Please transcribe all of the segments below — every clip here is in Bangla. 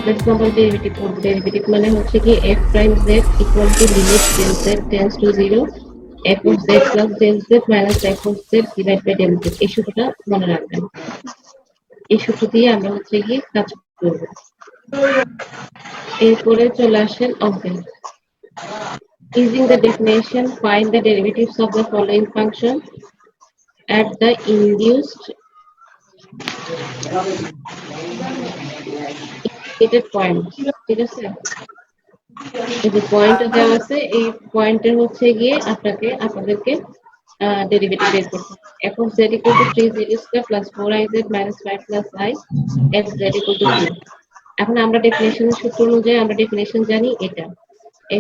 কমপ্লেক্স নাম্বার ডেরিভেটিভ করব। ডেরিভেটিভ মানে হচ্ছে কি f prime z equal to limit del z tends to 0 f of z plus del z minus f of z divided by del z। এই সূত্রটা মনে রাখবেন। এই সূত্র দিয়ে আমরা হচ্ছে গিয়ে কাজ করব। এরপরে চলে আসেন অঙ্কে। Using the definition, find the derivatives of the following function at the induced indicated point। ঠিক আছে, এই যে পয়েন্ট দেওয়া আছে, এই পয়েন্টের হচ্ছে গিয়ে আপনাদেরকে ডেরিভেটিভ বের করতে হবে। f of z equal to 3z square plus 4iz minus 5 plus I f z equal to 2। এখন আমরা ডেফিনেশনের সূত্র অনুযায়ী আমরা ডেফিনেশন জানি এটা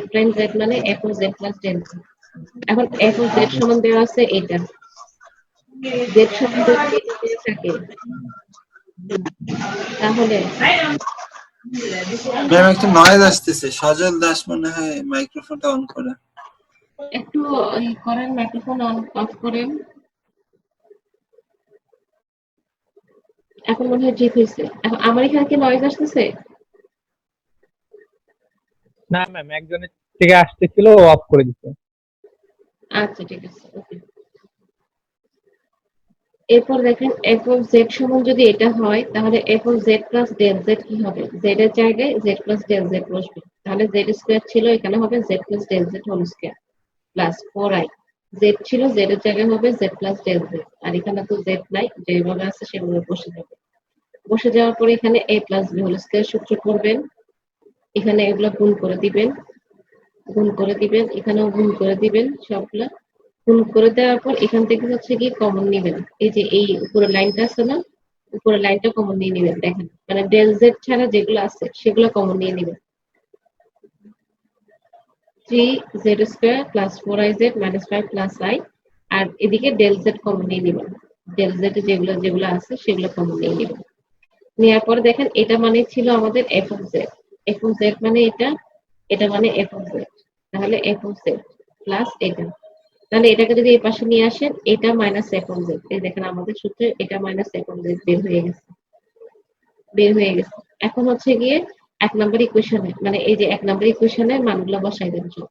f prime z মানে f of z plus del z। এখন f of z সমান দেওয়া আছে এটা, z সমান যদি এটা দেওয়া থাকে তাহলে ম্যাম একটা নয়েজ আসতেছে, সজল দাস মনে হয় মাইক্রোফোনটা অন করা। একটু করেন, মাইক্রোফোন অন অফ করেন। এখন মনে হয় ঠিক হয়েছে। এখন আমার এখানে কি নয়েজ আসতেছে? না ম্যাম, একজনের থেকে আসতেছিল, ও অফ করে দিচ্ছে। আচ্ছা ঠিক আছে, ওকে। এরপর দেখেন f of z সমান যদি এটা হয় তাহলে f of z plus del z কি হবে? z এর জায়গায় z plus del z বসবে, তাহলে z স্কয়ার ছিল এখানে হবে z plus del z whole square plus 4i। z ছিল z এর জায়গায় হবে z plus del z, আর এখানে তো z নাই, যেভাবে আছে সেভাবে বসে যাবে। বসে যাওয়ার পরে এখানে a plus b whole square সূত্র করবেন, এখানে এগুলো গুণ করে দিবেন, এখানেও গুণ করে দিবেন, সবগুলা গুণ করে দেওয়ার পর এখান থেকে হচ্ছে কি কমন নেবেন। এই যে এই উপরের লাইনটা আছে না, উপরের লাইনটা কমন নিয়ে নেবেন। দেখেন মানে ডেল জেড ছাড়া যেগুলো আছে সেগুলো কমন নিয়ে নেবেন। 3z square plus 4iz minus 5 plus i, আর এদিকে ডেল জেড কমন নিয়ে নেবেন। ডেল জেড যেগুলো আছে সেগুলো কমন নিয়ে নেবেন। নেওয়ার পরে দেখেন এটা মানে ছিল আমাদের f of z, f of z মানে এটা মানে f of z, তাহলে f of z প্লাস এটা, তাহলে এটাকে যদি এই পাশে নিয়ে আসেন এটা মাইনাস f of z, এই দেখেন আমাদের সূত্রে এটা মাইনাস f of z বের হয়ে গেছে। এখন হচ্ছে গিয়ে এক নম্বর ইকুয়েশনে, মানে এই যে এক নম্বর ইকুয়েশনে মানগুলো বসাই দেন সব।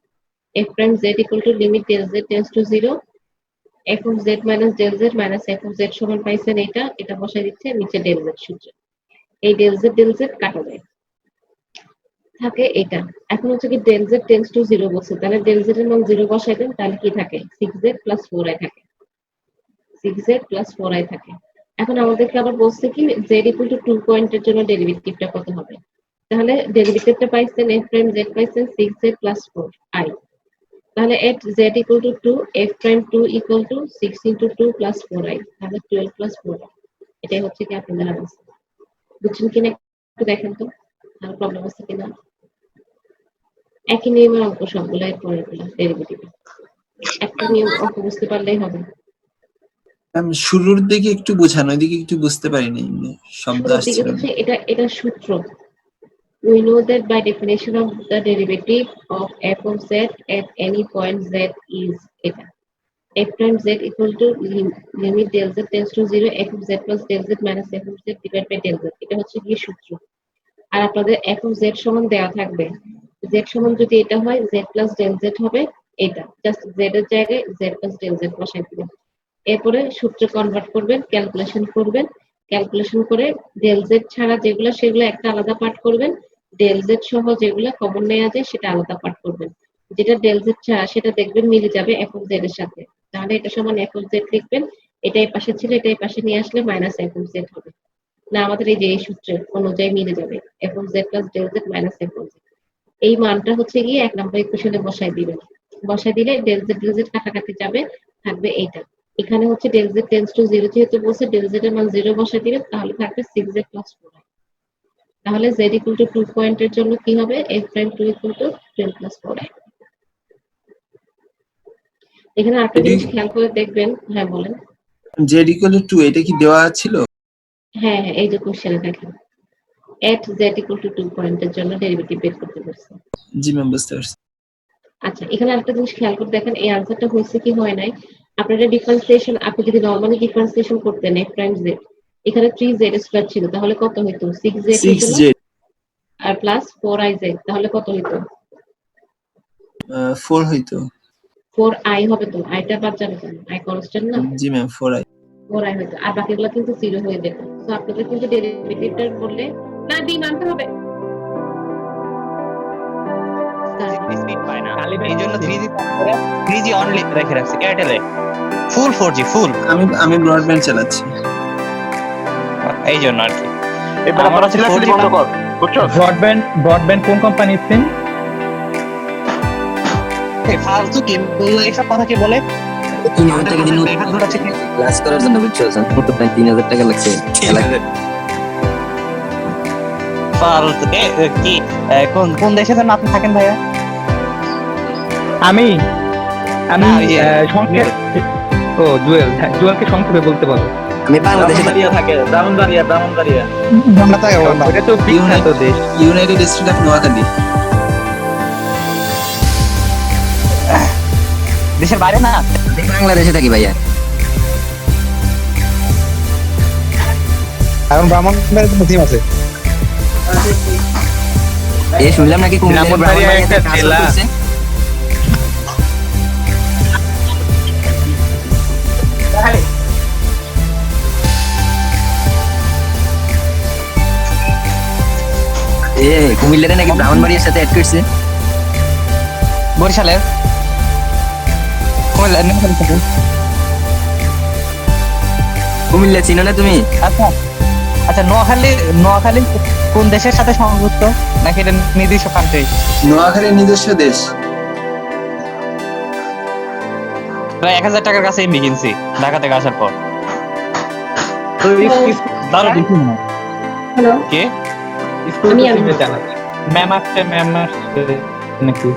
f prime z equal to limit del z tends to 0 f of z minus del z minus f of z সমান পাইছেন এটা বসাই দিচ্ছে নিচে del z সূত্র। এই del z কাটা যায়, থাকে এটা। এখন হচ্ছে কি del z tends to 0 বলছে, তাহলে del z এর মান 0 বসাই দেন, তাহলে কি থাকে 6z plus 4i থাকে, 6z plus 4i থাকে। এখন আমাদেরকে আবার বলছে কি z equal to 2 পয়েন্টের জন্য ডেরিভেটিভটা কত হবে, তাহলে ডেরিভেটিভটা পাইছেন f prime z পাইছেন 6z plus 4i, তাহলে at z equal to 2 f prime 2 equal to 6 into 2 plus 4i, তাহলে 12 plus 4i। এটাই হচ্ছে কি আপনাদের আনসার। বুঝছেন কিনা একটু দেখেন তো, আর প্রবলেম আছে কিনা। একই নিয়মের অঙ্ক সবগুলো, এর পরের গুলো ডেরিভেটিভ একটা নিয়ম অঙ্ক বুঝতে পারলেই হবে। আমি শুরুর দিকে একটু বোঝানো, ওইদিকে একটু বুঝতে পারিনি, শব্দ শুরুর দিকে আসছিল না। হচ্ছে এটা সূত্র। We know that by definition of the derivative of f of z at any point z is এটা f prime z equal to limit del z tends to 0 f of z plus del z minus f of z divided by del z, এটা হচ্ছে কি সূত্র। আর আপনাদের f of z সমান দেওয়া থাকবে, z সমান যদি এটা হয় z plus del z হবে এটা, জাস্ট z এর জায়গায় z plus del z বসাই দিবেন। এরপরে সূত্রে কনভার্ট করবেন, ক্যালকুলেশন করবেন, ক্যালকুলেশন করে del z ছাড়া যেগুলো সেগুলো একটা আলাদা পার্ট করবেন, del z সহ যেগুলো কমন নেওয়া যায় সেটা আলাদা পার্ট করবেন। যেটা del z ছাড়া সেটা দেখবেন মিলে যাবে f of z এর সাথে, তাহলে এটা সমান f of z লিখবেন। এটাই পাশে ছিল, এটাই পাশে নিয়ে আসলে মাইনাস f of z হবে, না আমাদের এই যে এই সূত্রের অনুযায়ী মিলে যাবে f of z plus del z minus f of z। এই মানটা হচ্ছে গিয়ে এক নম্বর ইকুয়েশনে বসাই দিবেন, বসাই দিলে del z কাটাকাটি যাবে, থাকবে এইটা। এখানে হচ্ছে del z tends to 0 যেহেতু বলছে del z এর মান 0 বসাই দিবেন, তাহলে থাকবে 6z plus 4i। তাহলে z equal to 2 পয়েন্টের জন্য কি হবে f prime 2 equal to 12 plus 4i। এখানে আরেকটা জিনিস খেয়াল করে দেখবেন। হ্যাঁ বলেন। z equal to 2 এটা কি দেওয়া ছিল? হ্যাঁ এই যে কোশ্চেনে দেখেন at z equal to 2 পয়েন্টের জন্য ডেরিভেটিভ বের করতে বলছে। জি ম্যাম, বুঝতে পারছি। আচ্ছা এখানে আরেকটা জিনিস খেয়াল করে দেখেন, এই আনসারটা হয়েছে কি হয় নাই। আপনারা ডিফারেন্সিয়েশন, আপনি যদি নরমালি ডিফারেন্সিয়েশন করতেন f prime z, এখানে 3z স্কয়ার ছিল, তাহলে কত হতো 6z হতো না, 6z আর প্লাস 4i z, তাহলে কত হইতো? 4 হইতো। 4i হবে তো, আইটা বাদ যাবে কেন? আই কনস্ট্যান্ট না, জি ম্যাম 4i। 4i হইতো, আর বাকিগুলো কিন্তু 0 হয়ে যেত। তো আপনাদের কিন্তু ডেরিভেটিভটা বললে না, ডি মানতে হবে। স্পিড পায় না, কালী ভাই এই জন্য বলছি। 3G অনলি রেখে রাখছে এয়ারটেলে, ফুল 4G ফুল, আমি ব্রডব্যান্ড চালাচ্ছি। এই জন্য আর কি। এবার আমার তোরা হচ্ছে চিল্লাচিল্লি 4G বন্ধ কর, বুঝছো? ব্রডব্যান্ড কোন কোম্পানির সিম? ফালতু কি এইসব কথা কি বলে? 3000 টাকা দিয়ে দেখা দুটো আছে ক্লাস করার জন্য বুঝছো, নতুন 3000 টাকা লাগছে। ফালতু কি কোন কোন দেশে যেন আপনি থাকেন ভাইয়া? আমি না, ওই যে সংক্ষেপ, ও জুয়েল, হ্যাঁ জুয়েলকে সংক্ষেপে বলতে পারো। আমি বাংলাদেশে থাকে ব্রাহ্মণবাড়িয়া। এটা তো বিখ্যাত দেশ। United state of Noakhali. দেশের বাইরে না, বাংলাদেশে থাকি ভাইয়া। এখন ব্রাহ্মণবাড়িয়াতে মুসলিম আছে। এই শুনলাম নাকি কুমিল্লার ব্রাহ্মণবাড়িয়া ব্রাহ্মণবাড়িয়াতে একটা কাজ জেলা। করছে। কুমিল্লারে নাকি ব্রাহ্মণবাড়িয়ার সাথে অ্যাড করছে। বরিশালের কুমিল্লা চিনো না তুমি? আচ্ছা আচ্ছা, নোয়াখালী কোন দেশের সাথে সংযুক্ত, নাকি এটা নির্দিষ্ট কান্ট্রি? নোয়াখালীর নিজস্ব দেশ। প্রায় 1000 টাকার কাছে এমবি কিনছি ঢাকা থেকে আসার পর। দারুণ বেশি মনে হয়। হ্যালো, কে স্কুল আমি- সিমে চালাচ্ছি। ম্যাম আসছে নাকি?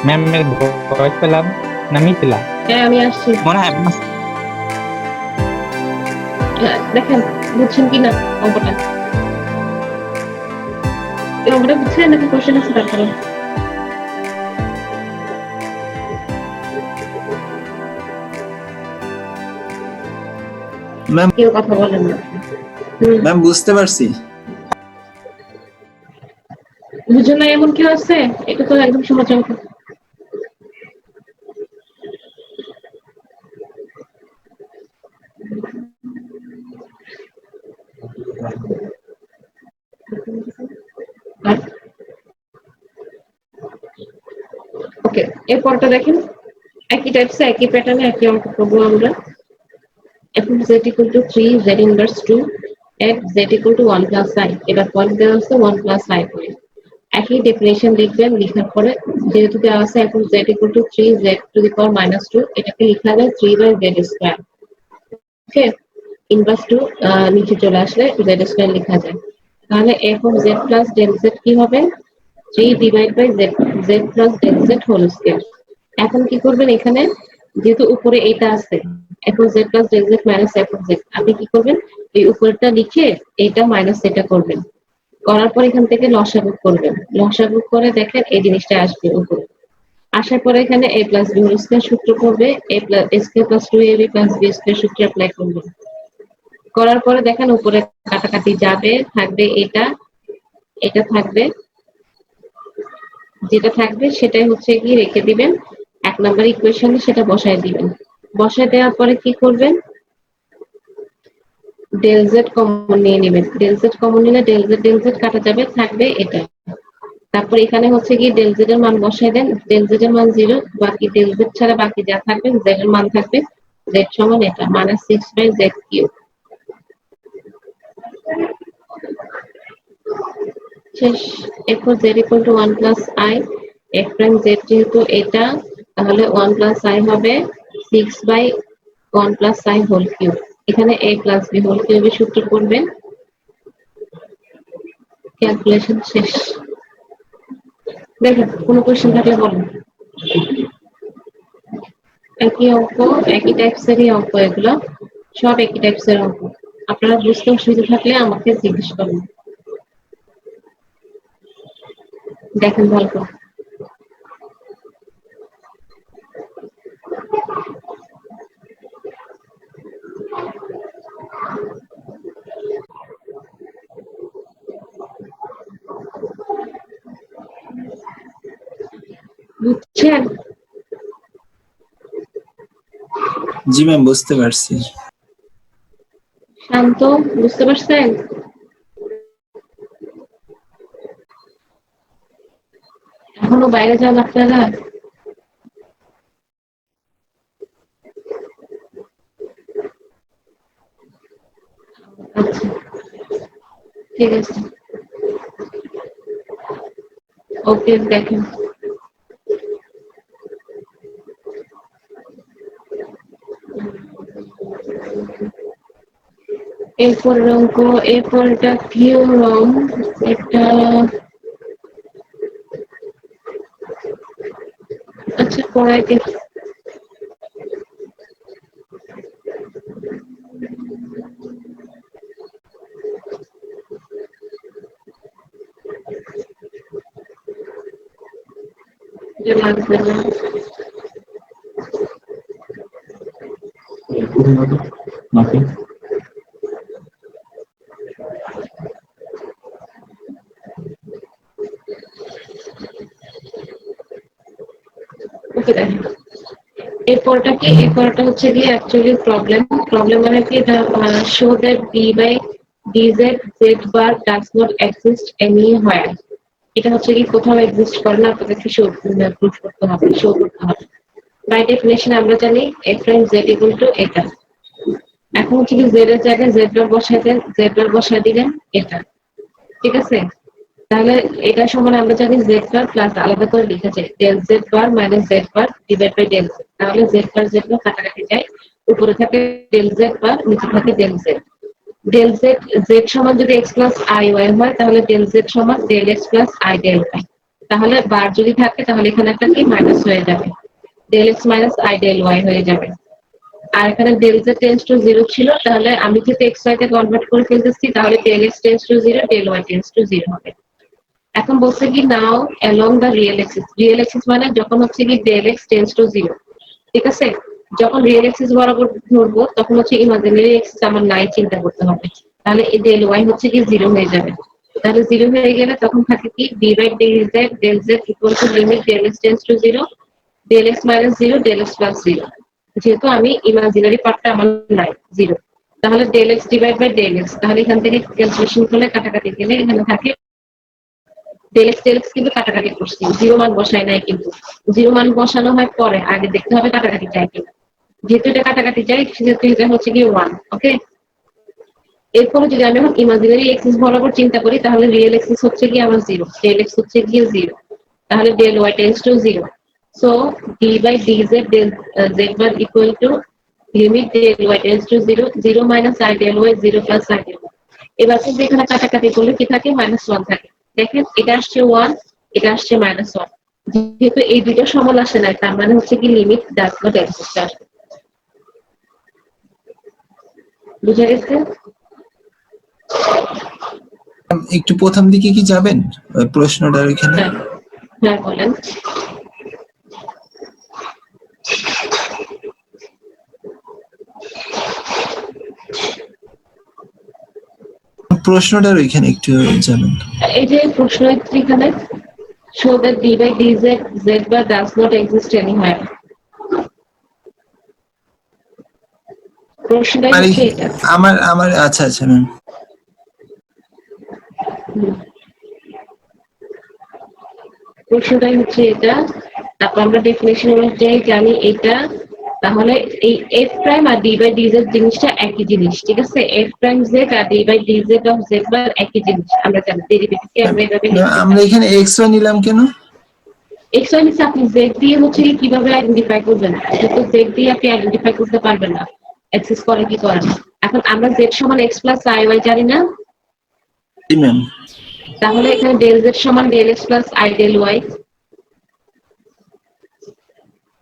ম্যামের ভয়েস পেলাম না মিছিলা? হ্যাঁ আমি আসছি। মনে হয় দেখেন বুঝছেন কি না অঙ্কটা? এই অঙ্কটা বুঝছেন নাকি কোশ্চেন আছে তারপরে? ম্যাম কেউ কথা বলেন না। ম্যাম বুঝতে পারছি। বুঝুন না এমন কেউ আছে? এটা তো একদম সহজ অঙ্ক। ওকে, এরপরটা দেখেন, একই টাইপসে একই প্যাটার্নে একই অঙ্ক করবো আমরা। এখন z equal to 3, z inverse 2, at z equal to 1 plus i, এবার পয়েন্ট দেওয়া আছে 1 plus i পয়েন্ট। একই ডেফিনেশন লিখবেন, লিখার পরে যেহেতু দেওয়া আছে এখন z equal to 3 z to the power minus 2, এটাকে লিখা যায় 3 by z square। Okay, inverse 2 নিচে চলে আসলে z square লেখা যায়। তাহলে f of z plus del z কি হবে? 3 divided by z plus del z whole square। এখন কি করবেন, এখানে যেহেতু উপরে এটা আছে f of z plus del z minus f of z, আপনি কি করবেন, এই উপরেরটা লিখে এটা মাইনাস এটা করবেন, করার পর এখান থেকে লসাগু করবেন, লসাগু করে দেখেন এই জিনিসটা আসবে উপরে। আসার পরে এখানে a plus b whole square সূত্র করবে, a square plus 2ab plus b square সূত্র অ্যাপ্লাই করবেন। করার পরে দেখেন উপরে কাটাকাটি যাবে, থাকবে এটা, এটা থাকবে, যেটা থাকবে সেটাই হচ্ছে কি রেখে দিবেন 1 নাম্বার ইকুয়েশনে, সেটা বসায় দিবেন। বসায় দেওয়ার পরে কি করবেন, ডেল জেড কমন নিয়ে নেবেন। ডেল জেড কমন নিলে ডেল জেড কাটা যাবে, থাকবে এটা। তারপর এখানে হচ্ছে কি ডেল জেড এর মান বসায় দেন, ডেল জেড এর মান 0, বাকি ডেল জেড ছাড়া বাকি যা থাকবে জেড এর মান থাকবে z সমান এটা -6/z³ শেষ। এরপর z equal to 1 plus i, f prime z যেহেতু এটা, তাহলে 1 plus i হবে 6/1 plus i whole cube। এখানে a plus b whole cube এর সূত্র করবেন, ক্যালকুলেশন শেষ। দেখেন কোনো কোশ্চেন থাকলে বলেন। একই অঙ্ক, একই টাইপসেরই অঙ্ক, এগুলো সব একই টাইপসের অঙ্ক। আপনারা বুঝতে অসুবিধা থাকলে আমাকে জিজ্ঞেস করুন, দেখেন ভালো করে। বুঝছেন? জি ম্যাম, বুঝতে পারছি। শান্ত, বুঝতে পারছেন? এখনো বাইরে যান আপনারা? আচ্ছা, ঠিক আছে। ওকে, দেখেন। এরপরের অঙ্ক, এরপরটা থিওরম, এটা আচ্ছা পড়াইতে। যে লাগবে না। ওকে, দেখেন। এরপরটা কি? এরপরটা হচ্ছে কি অ্যাকচুয়ালি প্রবলেম মানে কি, show that d by d z z bar does not exist anywhere. এটা হচ্ছে কি কোথাও এক্সিস্ট করে না, আপনাদেরকে শো প্রুফ করতে হবে, শো করতে হবে। বাই ডেফিনেশন আমরা জানি F prime Z equal two এটা। এখন হচ্ছে কি জেড এর জায়গায় জেড বার বসাইতেন, জেড বার বসাই দিলেন এটা, ঠিক আছে? তাহলে এটা সমান আমরা জানি জেড বার প্লাস আলাদা করে লিখা যায় del z bar minus z bar divide by del z. তাহলে জেড বার কাটাকাটি যায়, উপরে থাকে ডেল জেড বার, নিচে থাকে del z. Del z z সমান যদি এক্স প্লাস আই ওয়াই হয়, তাহলে ডেল জেড সমান del x plus i del y. তাহলে বার যদি থাকে তাহলে এখানে একটা কি মাইনাস হয়ে যাবে, del x minus i del y হয়ে যাবে। আর এখানে del z tends to zero ছিল, তাহলে আমি যদি এক্স ওয়াই তে কনভার্ট করে ফেলতেছি, তাহলে del x tends to zero, del y tends to zero হবে। এখন বলছে কি now along the real axis মানে যখন হচ্ছে কি del x tends to zero, ঠিক আছে? যখন রিয়েল এক্সিস বরাবর ধরবো তখন হচ্ছে ইমাজিনারি এক্সিস আমার নাই চিন্তা করতে হবে। তাহলে এই ডেল ওয়াই হচ্ছে কি জিরো হয়ে যাবে। তাহলে জিরো হয়ে গেলে তখন থাকে কি d by d z del z equal to limit del x tends to zero, del x minus zero, del x plus zero. যেহেতু আমি ইমাজিনারি পার্টটা আমার নাই জিরো, তাহলে del x divide by del x. তাহলে এখান থেকে ক্যালকুলেশন করলে কাটাকাটি গেলে এখানে থাকে ডেল এক্স কিন্তু কাটাকাটি করছি, জিরো মান বসাই নাই, কিন্তু জিরো মান বসানো হয় পরে, আগে দেখতে হবে কাটাকাটি যায় কিনা। যেহেতু এটা কাটাকাটি যায় সেহেতু এটা হচ্ছে কি ওয়ান। ওকে, এরপরে যদি আমি এখন ইমাজিনারি এক্সিস বরাবর চিন্তা করি, তাহলে রিয়েল এক্সিস হচ্ছে কি আমার জিরো, ডেল এক্স হচ্ছে কি জিরো, তাহলে del y tends to zero. So d by d z del z bar equal to limit del y tends to zero, zero minus i del y, zero plus i del y. এবার কিন্তু এখানে কাটাকাটি করলে কি থাকে, মাইনাস ওয়ান থাকে। দেখেন এটা আসছে ওয়ান, এটা আসছে মাইনাস ওয়ান। যেহেতু এই দুটো সমান আসে না, তার মানে হচ্ছে কি লিমিট ডাজ নট এক্সিস্ট আসবে। বুঝা গেছে? একটু প্রথম দিকে কি যাবেন ওই প্রশ্নটার ওইখানে? হ্যাঁ, হ্যাঁ বলেন। প্রশ্নটার ওইখানে একটু যাবেন। এই যে প্রশ্ন এখানে show that d by dz z bar does not exist anywhere. প্রশ্নটাই মানে হচ্ছে এটা। আমার আমার আচ্ছা আচ্ছা ম্যাম, প্রশ্নটাই হচ্ছে এটা। তারপর আমরা ডেফিনেশন অনুযায়ী জানি এটা। তাহলে এই f প্রাইম আর d বাই dz জিনিসটা একই জিনিস, ঠিক আছে? f প্রাইম z আর d by dz of z bar একই জিনিস, আমরা জানি। ডেরিভেটিভকে আমরা এভাবে লিখতে আমরা পারি। এখানে এক্স ওয়াই নিলাম কেন? x y নিচে আপনি z দিয়ে হচ্ছে কি কিভাবে আইডেন্টিফাই করবেন? যেহেতু z দিয়ে আপনি আইডেন্টিফাই করতে পারবেন না অ্যাক্সেস করে কি করে না। এখন আমরা z সমান x প্লাস i y জানি না, জি ম্যাম। তাহলে এখানে ডেল z সমান del x plus i del y।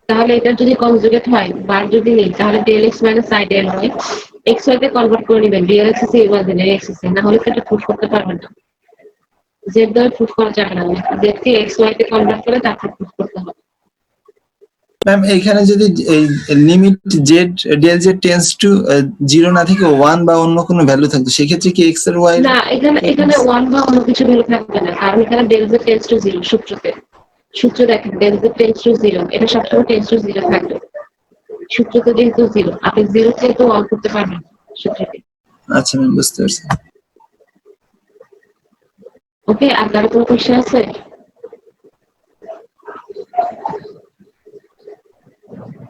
তাহলে এটা যদি কনজুগেট হয়, বার যদি নেই, তাহলে del x minus i del y x y তে কনভার্ট করে নেবেন, ডেল x এ ইমাজিনারি x এ, না হলে সেটা প্রুফ করতে পারবেন না। z দ্বারা প্রুফ করা যাবে না, z কে x y তে কনভার্ট করে তারপর প্রুফ করতে হবে। ম্যাম এখানে যদি limit z del z tends to zero না থেকে ওয়ান বা অন্য কোনো ভ্যালু থাকতো, সেক্ষেত্রে কি এক্স আর ওয়াই? না, এখানে 1 বা অন্য কিছু ভ্যালু থাকবে না, কারণ এখানে ডেল z টেন্ডস টু 0 সূত্রতে। সূত্র দেখেন del z tends to zero, এটা সবসময় টেন্স টু জিরো থাকবে। সূত্র তো যেহেতু জিরো, আপনি জিরো থেকে তো ওয়ান করতে পারবেন সূত্রটি। আচ্ছা ম্যাম, বুঝতে পারছি। ওকে, আর কারো কোনো কোয়েশ্চেন আছে?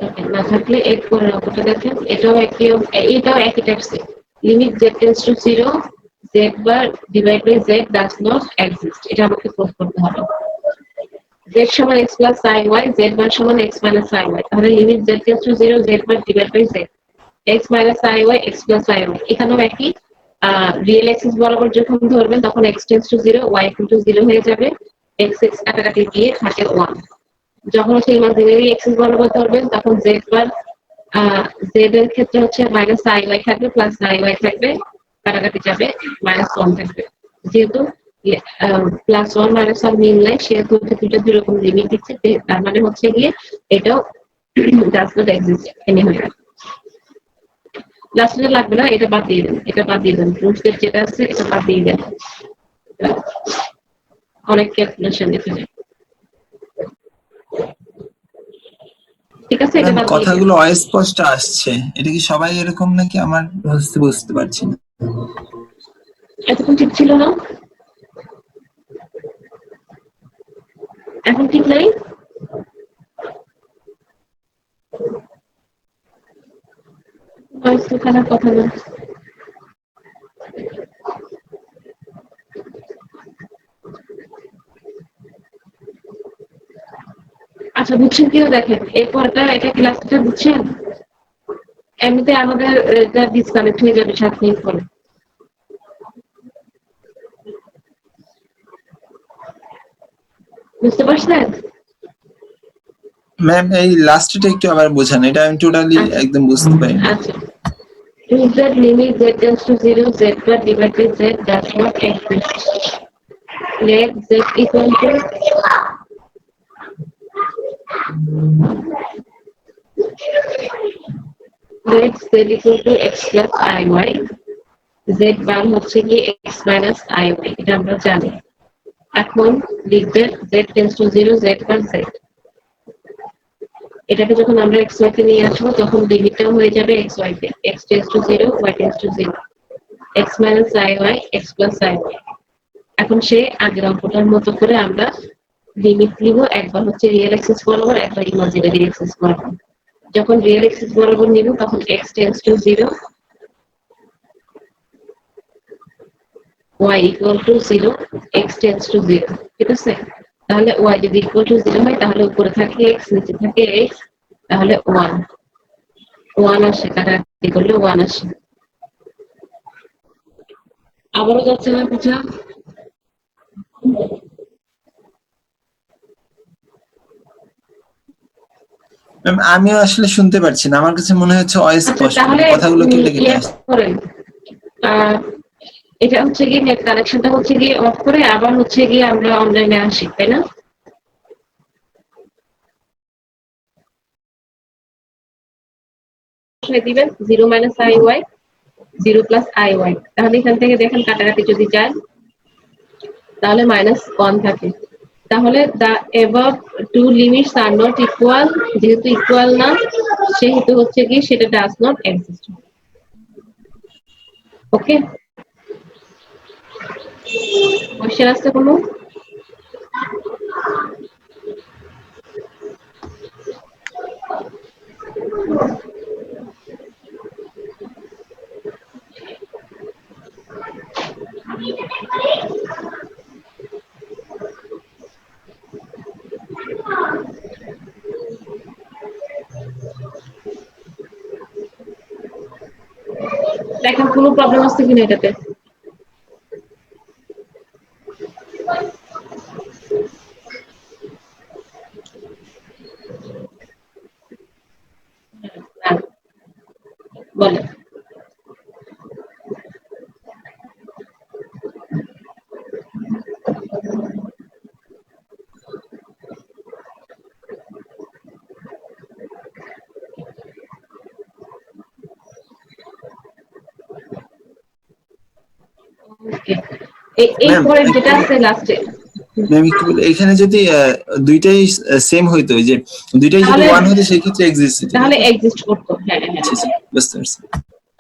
Okay, না থাকলে এর পরের অঙ্কটা দেখেন, এটাও একই টাইপসের। Limit z tends to zero, z bar divide by z does not exist, এটা আমাকে প্রুভ করতে হবে। জেড সমান x plus i y, z bar সমান এক্স মাইনাস আই ওয়াই, তাহলে limit z tends to zero, z bar divide by z x minus i y, x plus i y. এখানেও একই, রিয়েল এক্সিস বরাবর যখন ধরবেন তখন x tends to zero, y equal two zero হয়ে যাবে, এক্স এক্স কাটাকাটি দিয়ে থাকে ওয়ান। যখন হচ্ছে ইমাজিনারি এক্সিস বরাবর ধরবেন তখন জেড বার জেড এর ক্ষেত্রে হচ্ছে মাইনাস আই ওয়াই থাকবে, প্লাস আই ওয়াই থাকবে, কাটাকাটি যাবে, মাইনাস ওয়ান থাকবে। যেহেতু প্লাস ওয়ান মাইনাস ওয়ান মিললে সেহেতু দুটো দুরকম লিমিট দিচ্ছে, তার মানে হচ্ছে গিয়ে এটাও ডাজ নট এক্সিস্ট এনি হয়ে যাবে। লাস্টে লাগবে না, এটা বাদ দিয়ে দেন, এটা বাদ দিয়ে দেন, প্রুফের যেটা আছে এটা বাদ দিয়ে দেন, অনেক ক্যালকুলেশন দিতে যায়। ঠিক আছে, এটা ম্যাম বাদ দিয়ে দেন। কথাগুলো অস্পষ্ট আসছে, এটা কি সবাই এরকম নাকি? আমার বুঝতে পারছি না। এতক্ষণ ঠিক ছিল না, এখন ঠিক নাই? ভয়েস তো খারাপ কথা না। আচ্ছা বুঝছেন কেউ? দেখেন এরপরটা, এটা ক্লাসটা বুঝছেন? এমনিতে আমাদের এটা ডিসকানেক্ট হয়ে যাবে 7 মিনিট পরে। বুঝতে পারছেন? ম্যাম এই লাস্টটা একটু আবার বোঝান, এটা আমি টোটালি একদম বুঝতে পারিনি। আচ্ছা, prove that limit z tends to 0, z bar divided by z does not exist. Let z equal to let z equal to x plus iy, z বার হচ্ছে কি x minus iy, এটা আমরা জানি। এখন লিখবে z tends to 0, z bar z। এটাকে যখন আমরা xy তে নিয়ে আসবো তখন লিমিটটাও হয়ে যাবে xy তে, x tends to 0, y tends to 0, x minus iy, x plus iy। এখন সে আগের অঙ্কটার মতো করে আমরা লিমিট নিব, একবার হচ্ছে রিয়েল এক্সিস বরাবর, একবার ইমাজিনারি এক্সিস বরাবর। যখন রিয়েল এক্সিস বরাবর নিব তখন x tends to 0, y equal to 0, x tends to 0। ঠিক আছে, তাহলে y যদি ইকুয়াল টু 0 হয় তাহলে উপরে থাকে x, নিচে থাকে x, তাহলে 1 আসে, কাটাকাটি করলে 1 আসে। আবারও যাচ্ছে না বুঝা? ম্যাম আমিও আসলে শুনতে পারছি না, আমার কাছে মনে হচ্ছে আচ্ছা অস্পষ্ট, তাহলে কথাগুলো কেটে কেটে আসছে। করেন, এটা হচ্ছে গিয়ে নেট কানেকশনটা হচ্ছে গিয়ে অফ করে আবার হচ্ছে গিয়ে আমরা অনলাইনে আসি, তাই না? দিবেন 0 minus i y, 0 plus i y, তাহলে এখান থেকে দেখেন কাটাকাটি যদি যায় তাহলে মাইনাস 1 থাকে। তাহলে the above two limits are not equal, যেহেতু ইকুয়াল না সেহেতু হচ্ছে কি সেটা does not exist। Okay, question আছে কোনো? দেখেন কোনো প্রবলেম আছে কিনা এটাতে। বলেন। এই ম্যাম পরে যেটা আছে লাস্টে, ম্যাম একটু বলে, এখানে যদি দুইটাই সেম হইতো, ওই যে দুইটাই যদি তাহলে- 1 হতো সেই ক্ষেত্রে এক্সিস্ট তাহলে এক্সিস্ট করতো। হ্যাঁ হ্যাঁ। বুঝতে পারছি।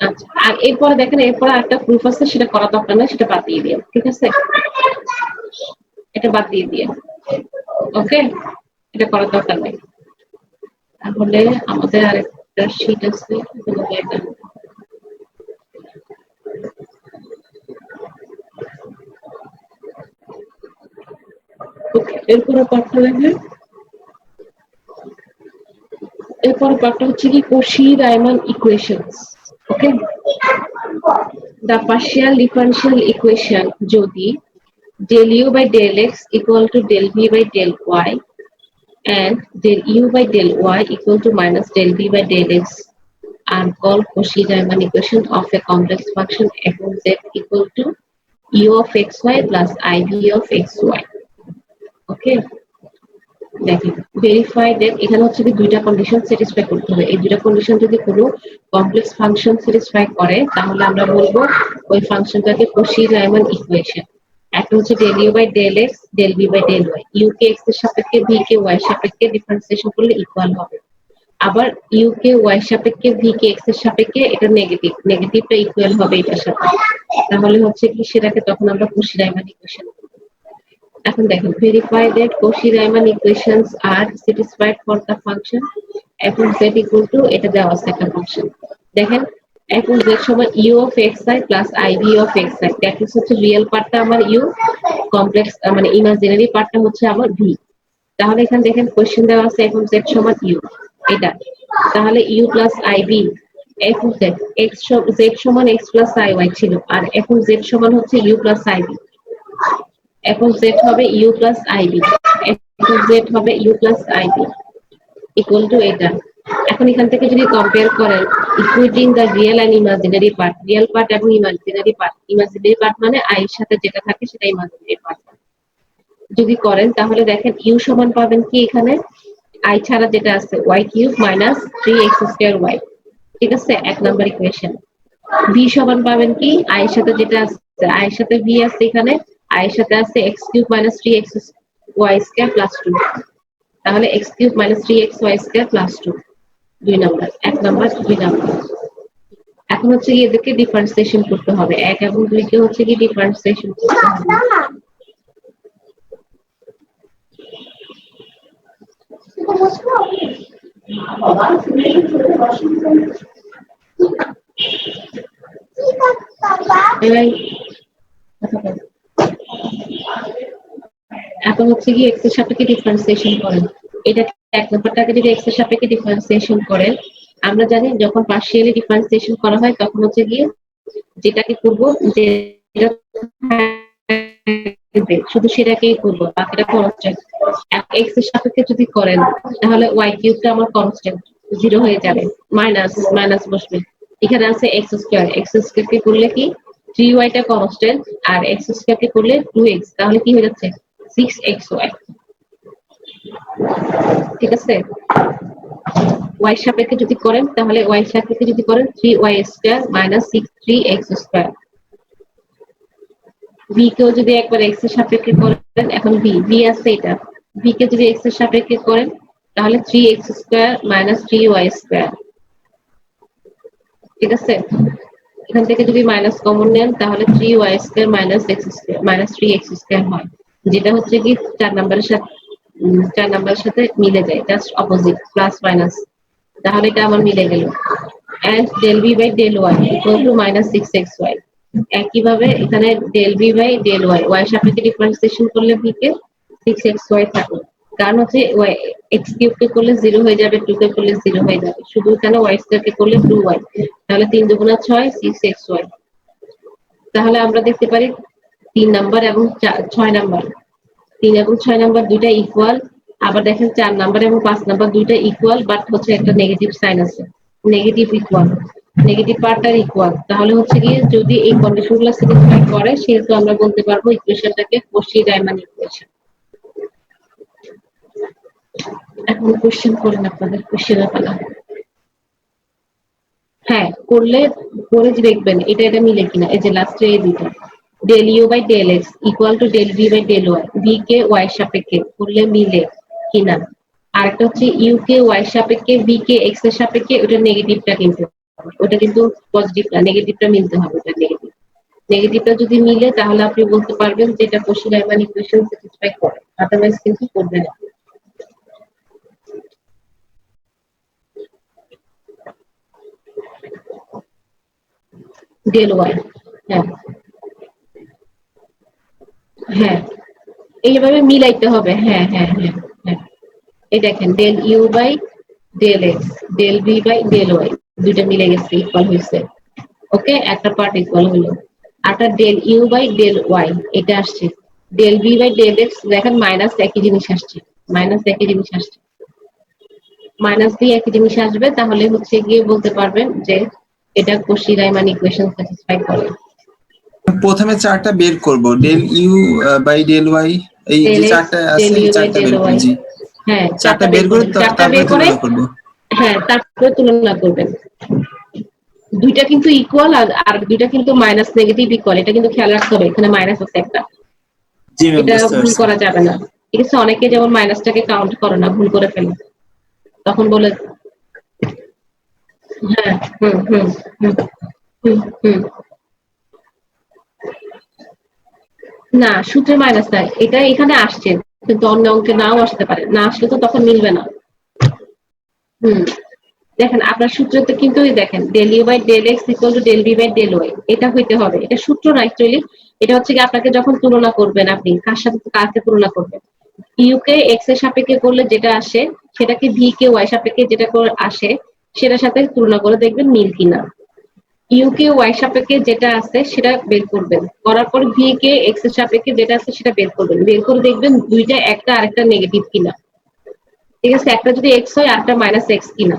আচ্ছা, আর এরপরে দেখেন, এরপরে একটা প্রুফ আছে, সেটা করা দরকার না, সেটা বাদ দিয়ে দিও, ঠিক আছে? এটা বাদ দিয়ে দিও, ওকে? এটা করার দরকার নেই। তাহলে আমাদের আরেকটা শীট আছে, এটা এরপরে পার্টটা দেখলে, এরপরে পার্টটা হচ্ছে কি Cauchy-Riemann equations, okay? The partial differential equation যদি del u by del x equal to del v by del y and del u by del y equal to minus del v by del x are called Cauchy-Riemann equation of a complex function f of z equal to u of xy plus iv of xy. ওকে, দেখেন ভেরিফাই দ্যাট, এখানে হচ্ছে কি দুইটা কন্ডিশন স্যাটিসফাই করতে হবে। এই দুইটা কন্ডিশন যদি কোনো কমপ্লেক্স ফাংশন স্যাটিসফাই করে, তাহলে আমরা বলবো ওই ফাংশনটাকে Cauchy-Riemann ইকুয়েশন। একটা হচ্ছে del u by del x del v by del y, u K x এর সাপেক্ষে v কে y এর সাপেক্ষে ডিফারেন্সিয়েশন করলে ইকুয়াল হবে। আবার u কে y এর সাপেক্ষে v কে x এর সাপেক্ষে এটা নেগেটিভ, নেগেটিভটা ইকুয়াল হবে এটার সাথে, তাহলে হচ্ছে কি সেটাকে তখন আমরা Cauchy-Riemann ইকুয়েশন। এখন দেখেন verify that Cauchy-Riemann equations are satisfied for the function f of z equal to, এটা দেওয়া আছে একটা ফাংশন। দেখেন f of z সমান u of xi plus iv of xi, that is হচ্ছে রিয়েল পার্টটা আমার u, কমপ্লেক্স মানে ইমাজিনারি পার্টটা হচ্ছে আমার v। তাহলে এখানে দেখেন কোশ্চেন দেওয়া আছে f of z সমান u, এটা তাহলে u plus iv f of z, x z সমান x plus iy ছিল, আর f of z সমান হচ্ছে u plus iv। f of z হবে u plus iv, f of z হবে u plus iv equal to এটা। এখন এখান থেকে যদি কম্পেয়ার করেন equating the real and imaginary part, real part এবং ইমাজিনারি পার্ট, ইমাজিনারি পার্ট মানে i এর সাথে যেটা থাকে সেটা ইমাজিনারি পার্ট, যদি করেন তাহলে দেখেন u সমান পাবেন কি এখানে i ছাড়া যেটা আছে y cube minus 3x square y, ঠিক আছে? এক নাম্বার ইকুয়েশন। v সমান পাবেন কি i এর সাথে যেটা আছে, i এর সাথে v আছে, এখানে i এর সাথে আছে x cube minus 3x y square plus 2, তাহলে x cube minus 3x y square plus 2, দুই নাম্বার, এক নাম্বার দুই নাম্বার। এখন হচ্ছে কি এদেরকে ডিফারেন্সিয়েশন করতে হবে, এক এবং দুই কে হচ্ছে কি ডিফারেন্সিয়েশন করতে হবে। এখন হচ্ছে কি x এর সাপেক্ষে ডিফারেন্সিয়েশন করেন, এটা এক নাম্বারটাকে যদি x এর সাপেক্ষে ডিফারেন্সিয়েশন করেন, আমরা জানি যখন পার্শিয়ালি ডিফারেন্সিয়েশন করা হয় তখন হচ্ছে গিয়ে যেটাকে করব যে শুধু সেটাকেই করবো, বাকিটা কনস্ট্যান্ট। x এর সাপেক্ষে যদি করেন তাহলে y কিউবটা আমার কনস্ট্যান্ট 0 হয়ে যাবে, মাইনাস মাইনাস বসবে, এখানে আছে x স্কয়ার, x স্কয়ার কে করলে কি 3y টা কনস্ট্যান্ট আর x স্কয়ার কে করলে 2x, তাহলে কি হয়ে যাচ্ছে 6xy, ঠিক আছে? y এর সাপেক্ষে যদি করেন তাহলে y এর সাপেক্ষে যদি করেন 3y square minus 6 3x square. v কেও যদি একবার x এর সাপেক্ষে করেন, এখন v আছে এটা, v কে যদি x এর সাপেক্ষে করেন তাহলে 3x square minus 3y square, ঠিক আছে? এখান থেকে যদি মাইনাস কমন নেন তাহলে 3y square minus x square minus 3x square হয়, যেটা হচ্ছে কি 4 নাম্বারের সাথে মিলে যায়, জাস্ট অপোজিট প্লাস মাইনাস, তাহলে এটা আমার মিলে গেল। and del v by del y equal to minus 6xy, একইভাবে এখানে del v by del y, y সাপেক্ষে ডিফারেন্সিয়েশন করলে v কে 6xy থাকে, কারণ হচ্ছে y x কিউব কে করলে 0 হয়ে যাবে, 2 কে করলে 0 হয়ে যাবে, শুধু এখানে y স্কয়ার কে করলে 2y, তাহলে 3 দুগুণা 6 6xy। তাহলে আমরা দেখতে পারি 3 নাম্বার এবং 6 নাম্বার, 3 এবং 6 নাম্বার দুইটা ইকুয়াল, আবার দেখেন 4 নাম্বার এবং 5 নাম্বার দুইটা ইকুয়াল, বাট হচ্ছে একটা নেগেটিভ সাইন আছে, নেগেটিভ ইকুয়াল, নেগেটিভ পার্টটার ইকুয়াল, তাহলে হচ্ছে কি যদি এই কন্ডিশনগুলো স্যাটিসফাই করে সেহেতু আমরা বলতে পারবো ইকুয়েশনটাকে Cauchy-Riemann ইকুয়েশন। এখন কোশ্চেন করেন, আপনাদের কোশ্চেনের পালা। হ্যাঁ, করলে পরে যে দেখবেন এটা মিলে কিনা, এই যে লাস্টে এই দুটো del u by del x equal to del v by del y, v কে ওয়াই সাপেক্ষে করলে মিলে কিনা। আরেকটা হচ্ছে ইউ কে ওয়াই সাপেক্ষে ভি কে এক্স এর সাপেক্ষে, ওটা নেগেটিভটা কিন্তু, ওটা কিন্তু পজিটিভ না, নেগেটিভটা মিলতে হবে, ওটা নেগেটিভ। নেগেটিভটা যদি মিলে তাহলে আপনি বলতে পারবেন যে এটা কৌশি-রাইমান ইকুয়েশন স্যাটিসফাই করে, আদারওয়াইজ কিন্তু করবে না। ডেল ওয়াই, হ্যাঁ হ্যাঁ এইভাবে মিলাইতে হবে, হ্যাঁ হ্যাঁ হ্যাঁ হ্যাঁ। এই দেখেন del u by del x del v by del y, দুইটা মিলে গেছে, ইকুয়াল হয়েছে। ওকে, একটা পার্ট ইকুয়াল হলো। আরটা del u by del y, এটা আসছে। Del v by del x দেখেন মাইনাস একই জিনিস আসছে, মাইনাস একই জিনিস আসছে, মাইনাস দিয়ে একই জিনিস আসবে, তাহলে হচ্ছে গিয়ে বলতে পারবেন যে এটা কৌশি-রাইমান ইকুয়েশন স্যাটিসফাই করে। প্রথমে চারটা বের করব, del u by del y, এই যে ডেল এক্স চারটা ডেল আছে এই ইউ বাই চারটা ডেল বের করে, ওয়াই, জি হ্যাঁ চারটা বের করে চারটা তারপরে বের করে, তুলনা করব। হ্যাঁ তারপরে তুলনা করবেন। দুইটা কিন্তু ইকুয়াল, আর দুইটা কিন্তু মাইনাস নেগেটিভ ইকুয়াল, এটা কিন্তু খেয়াল রাখতে হবে, এখানে মাইনাস আছে একটা, জি ম্যাম, এটা বুঝতে ভুল পারছি। করা যাবে না। ঠিক আছে, অনেকে যেমন মাইনাসটাকে কাউন্ট করে না, ভুল করে ফেলে, তখন বলে হ্যাঁ হুম হুম হুম হুম হুম না, সূত্রে মাইনাস নাই, এটা এখানে আসছে, কিন্তু অন্য অঙ্কে নাও আসতে পারে, না আসলে তো তখন মিলবে না। হুম, দেখেন আপনার সূত্রতে কিন্তু এই দেখেন del u by del x equal to del v by del y, এটা হইতে হবে, এটা সূত্র না অ্যাকচুয়ালি। এটা হচ্ছে কি আপনাকে যখন তুলনা করবেন, আপনি কার সাথে কাকে তুলনা করবেন, ইউ কে এক্স এর সাপেক্ষে করলে যেটা আসে সেটাকে ভি কে ওয়াই সাপেক্ষে যেটা করে আসে সেটার সাথে তুলনা করে দেখবেন মিল কিনা। ইউ কে ওয়াই সাপেক্ষে যেটা আছে সেটা বের করবেন, করার পর ভি কে এক্স এর সাপেক্ষে যেটা আছে সেটা বের করবেন, বের করে দেখবেন দুইটা একটা আরেকটা নেগেটিভ কিনা। ঠিক আছে, একটা যদি এক্স হয় আরেকটা মাইনাস এক্স কিনা।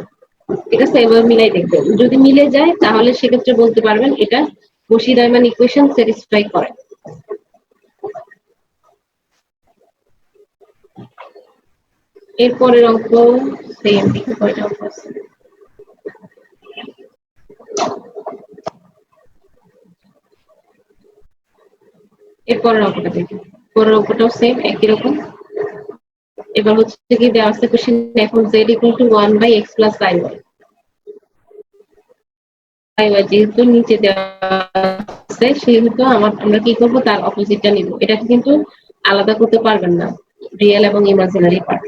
ঠিক আছে, এবার মিলাই দেখবেন, যদি মিলে যায় তাহলে সেক্ষেত্রে বলতে পারবেন এটা কৌশি-রাইমান ইকুয়েশন স্যাটিসফাই করে। এরপরের অঙ্ক সেম, কয়টা অঙ্ক আছে? এরপরের অঙ্কটা দেখি, পরের অঙ্কটাও সেম একই রকম। এবার হচ্ছে কি দেওয়া আছে কোশ্চেন, এখন z equal to 1 by x plus i y, যেহেতু নিচে দেওয়া আছে সেহেতু আমরা কি করব, তার অপোজিটটা নিব। এটাকে কিন্তু আলাদা করতে পারবেন না, রিয়েল এবং ইমাজিনারি পার্ট।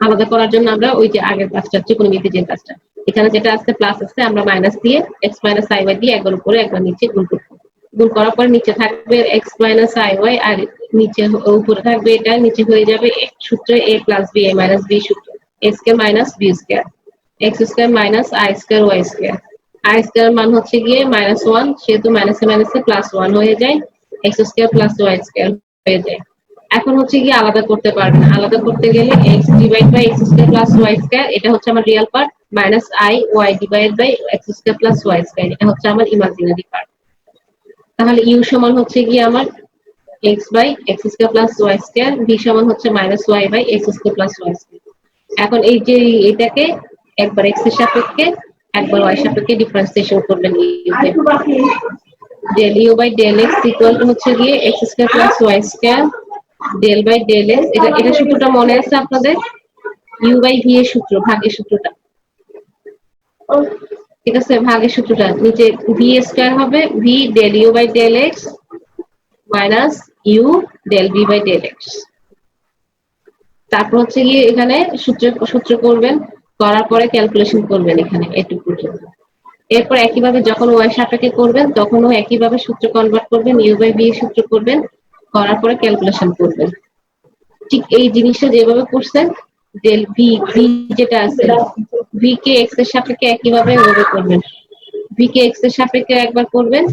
আলাদা করার জন্য আমরা ওই যে আগের কাজটা, ত্রিকোণমিতি যে কাজটা, এখানে যেটা আছে প্লাস আছে, আমরা মাইনাস দিয়ে x মাইনাস i y দিয়ে একবার উপরে একবার নিচে গুণ করব। গুণ করার পরে নিচে থাকবে x মাইনাস i y, আর নিচে উপরে থাকবে এটা, নিচে হয়ে যাবে সূত্রে a plus b a minus b সূত্র, a square minus b square, x square minus i square y square. i square মান হচ্ছে গিয়ে -1, সেহেতু মাইনাসে মাইনাসে +1 হয়ে যায়, x square plus y square হয়ে যায়। এখন হচ্ছে গিয়ে আলাদা করতে পারবেন, আলাদা করতে গেলে x divide by x square plus y square, এটা হচ্ছে আমার real part, minus i y divide by x square plus y square, এটা হচ্ছে আমার ইমাজিনারি পার্ট। তাহলে u সমান হচ্ছে গিয়ে আমার x by x square plus y square, v সমান হচ্ছে -y by x square plus y square. এখন এই যে এটাকে একবার x এর সাপেক্ষে একবার y সাপেক্ষে ডিফারেন্সিয়েশন করবেন, del u by del x equal to হচ্ছে গিয়ে x square plus y square del by del x. এটা সূত্রটা মনে আছে আপনাদের, ইউ বাই ভি এর সূত্র, ভাগের সূত্রটা। ঠিক আছে, ভাগের সূত্রটা নিচে ভি স্কয়ার হবে v del u by del x minus u del v by del x. তারপর হচ্ছে গিয়ে এখানে সূত্র করবেন, করার পরে ক্যালকুলেশন করবেন এখানে এটুকু পর্যন্ত। এরপর একইভাবে যখন ওয়াই সাপেক্ষে করবেন তখনও একইভাবে সূত্র কনভার্ট করবেন, ইউ বাই ভি সূত্র করবেন, করার পরে ক্যালকুলেশন করবেন। ঠিক এই জিনিসটা যেভাবে করছেন, ডেল ভি ভি যেটা আছে ভি কে এক্স এর সাপেক্ষে একইভাবে ওভাবে করবেন, ভি কে এক্স এর সাপেক্ষে একবার করবেন,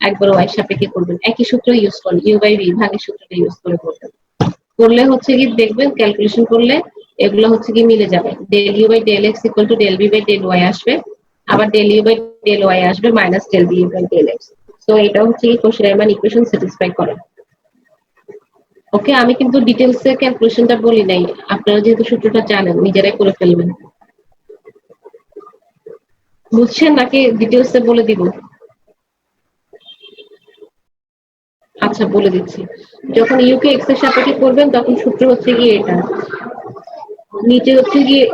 একবার ওয়াই সাপেক্ষে করবেন, একই সূত্র ইউজ করবেন, ইউ বাই ভি ভাগের সূত্রটা ইউজ করে করবেন। করলে হচ্ছে কি দেখবেন ক্যালকুলেশন করলে এগুলো হচ্ছে কি মিলে যাবে, del u by del x equal to del v by del y আসবে, আবার del u by del y আসবে minus del v by del x. তো এটা হচ্ছে কি কৌশি-রাইমান ইকুয়েশন স্যাটিসফাই করে। ওকে, আমি কিন্তু ডিটেইলস এর ক্যালকুলেশনটা বলি নাই, আপনারা যেহেতু সূত্রটা জানেন নিজেরাই করে ফেলবেন। বুঝছেন নাকি ডিটেইলস এ বলে দিব? আচ্ছা বলে দিচ্ছি, যখন ইউ কে এক্স এর সাপেক্ষে করবেন তখন সূত্র হচ্ছে গিয়ে এটা, নিচে হচ্ছে গিয়ে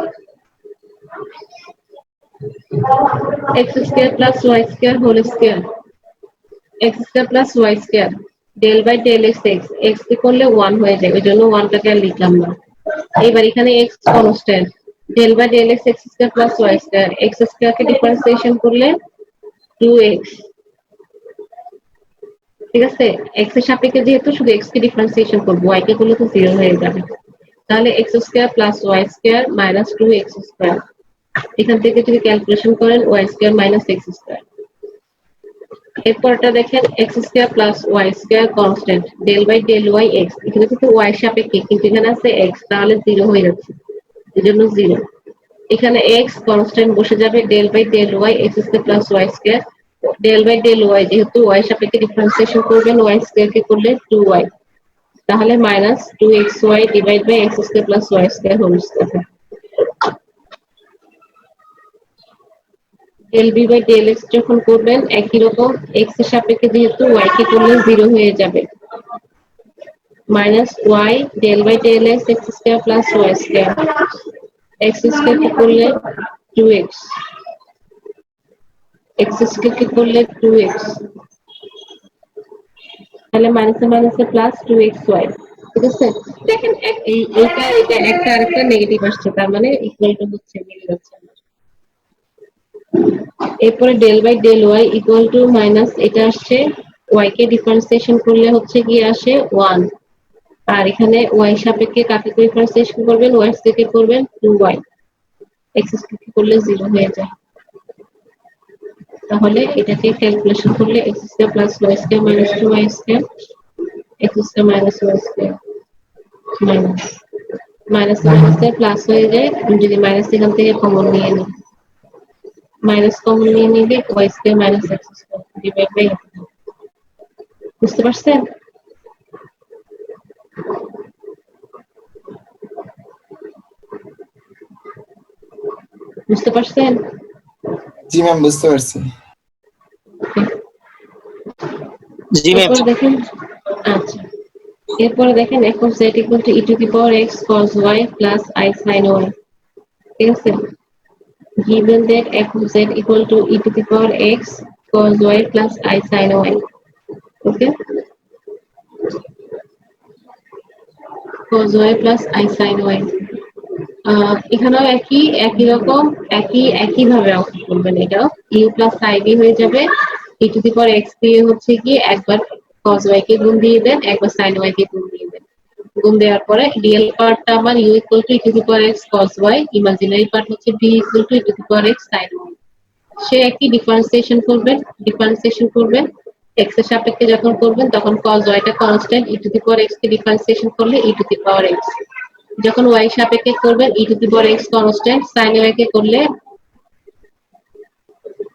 x square plus y square whole square, x square plus y square del by del x, x x কে করলে 1 হয়ে যায়, ওই জন্য 1টাকে আর লিখলাম না। এবার এখানে x constant, del by del x x square plus y square, x square কে ডিফারেন্সিয়েশন করলে 2x, ঠিক আছে। এক্স এর সাপেক্ষে যেহেতু শুধু এক্স কে ডিফারেন্সিয়েশন করবো, ওয়াই কে করলে তো 0 হয়ে যাবে, তাহলে x square plus y square minus 2x square, এখান থেকে যদি ক্যালকুলেশন করেন y square minus x square. এরপরটা দেখেন x square plus y square constant, del by del y x, এখানে কিন্তু ওয়াই সাপেক্ষে কিন্তু এখানে আছে এক্স, তাহলে 0 হয়ে যাচ্ছে, এই জন্য 0। এখানে এক্স কনস্ট্যান্ট বসে যাবে, del by del y x square plus y square, del by del y যেহেতু ওয়াই সাপেক্ষে ডিফারেন্সিয়েশন করবেন ওয়াই স্কোয়ার কে করলে 2y, তাহলে minus 2xy divide by x square plus y square whole square. Del b by del x যখন করবেন একই রকম, এক্স এর সাপেক্ষে যেহেতু ওয়াই কে করলে 0 হয়ে যাবে, minus y del by del x x square plus y square, x square কে করলে 2x, এক্স স্কোয়ার কে করলে 2x, তাহলে মাইনাসে মাইনাসে প্লাস 2xy, ঠিক আছে। দেখেন এইটা এটা একটা আরেকটা নেগেটিভ আসছে, তার মানে ইকুয়াল টু হচ্ছে মিলে যাচ্ছে। এরপরে del by del y equal to minus এটা আসছে, ওয়াই কে ডিফারেন্সিয়েশন করলে হচ্ছে গিয়ে আসে 1, আর এখানে ওয়াই সাপেক্ষে কাকে ডিফারেন্সিয়েশন করবেন, ওয়াই থেকে করবেন 2y, এক্স থেকে করলে 0 হয়ে যায়, তাহলে এটাকে ক্যালকুলেশন করলে x square plus y square minus 2y square, x square minus y square minus minus মাইনাসে প্লাস হয়ে যায়, যদি মাইনাস এখান থেকে কমন নিয়ে নিই, মাইনাস কমন নিয়ে নিলে y square minus x square divide by, বুঝতে পারছেন? বুঝতে পারছেন? জি ম্যাম বুঝতে পারছি। জি ম্যাম। এরপরে দেখেন, আচ্ছা এরপরে দেখেন f of z equal to e to the power x cos y plus I sin y, ঠিক আছে। given that f of z equal to e to the power x cos y plus I sin y, okay, cos y plus I sin y, এখানেও একই রকম একই ভাবে আউটপুট করবেন, এটাও u plus i b হয়ে যাবে, e to the power x দিয়ে হচ্ছে কি একবার cos y কে গুণ দিয়ে দেন, একবার sin y কে গুণ দিয়ে দেন, গুণ দেওয়ার পরে রিয়েল পার্টটা আমার u equal to e to the power x cos y, imaginary part হচ্ছে b equal to e to the power x sin y, সে একই ডিফারেন্সিয়েশন করবেন x এর সাপেক্ষে যখন করবেন তখন cos y টা constant, e to the power x K differentiation করলে e to the power x, যখন y সাপেক্ষে করবেন e to the power x constant, sin y কে করলে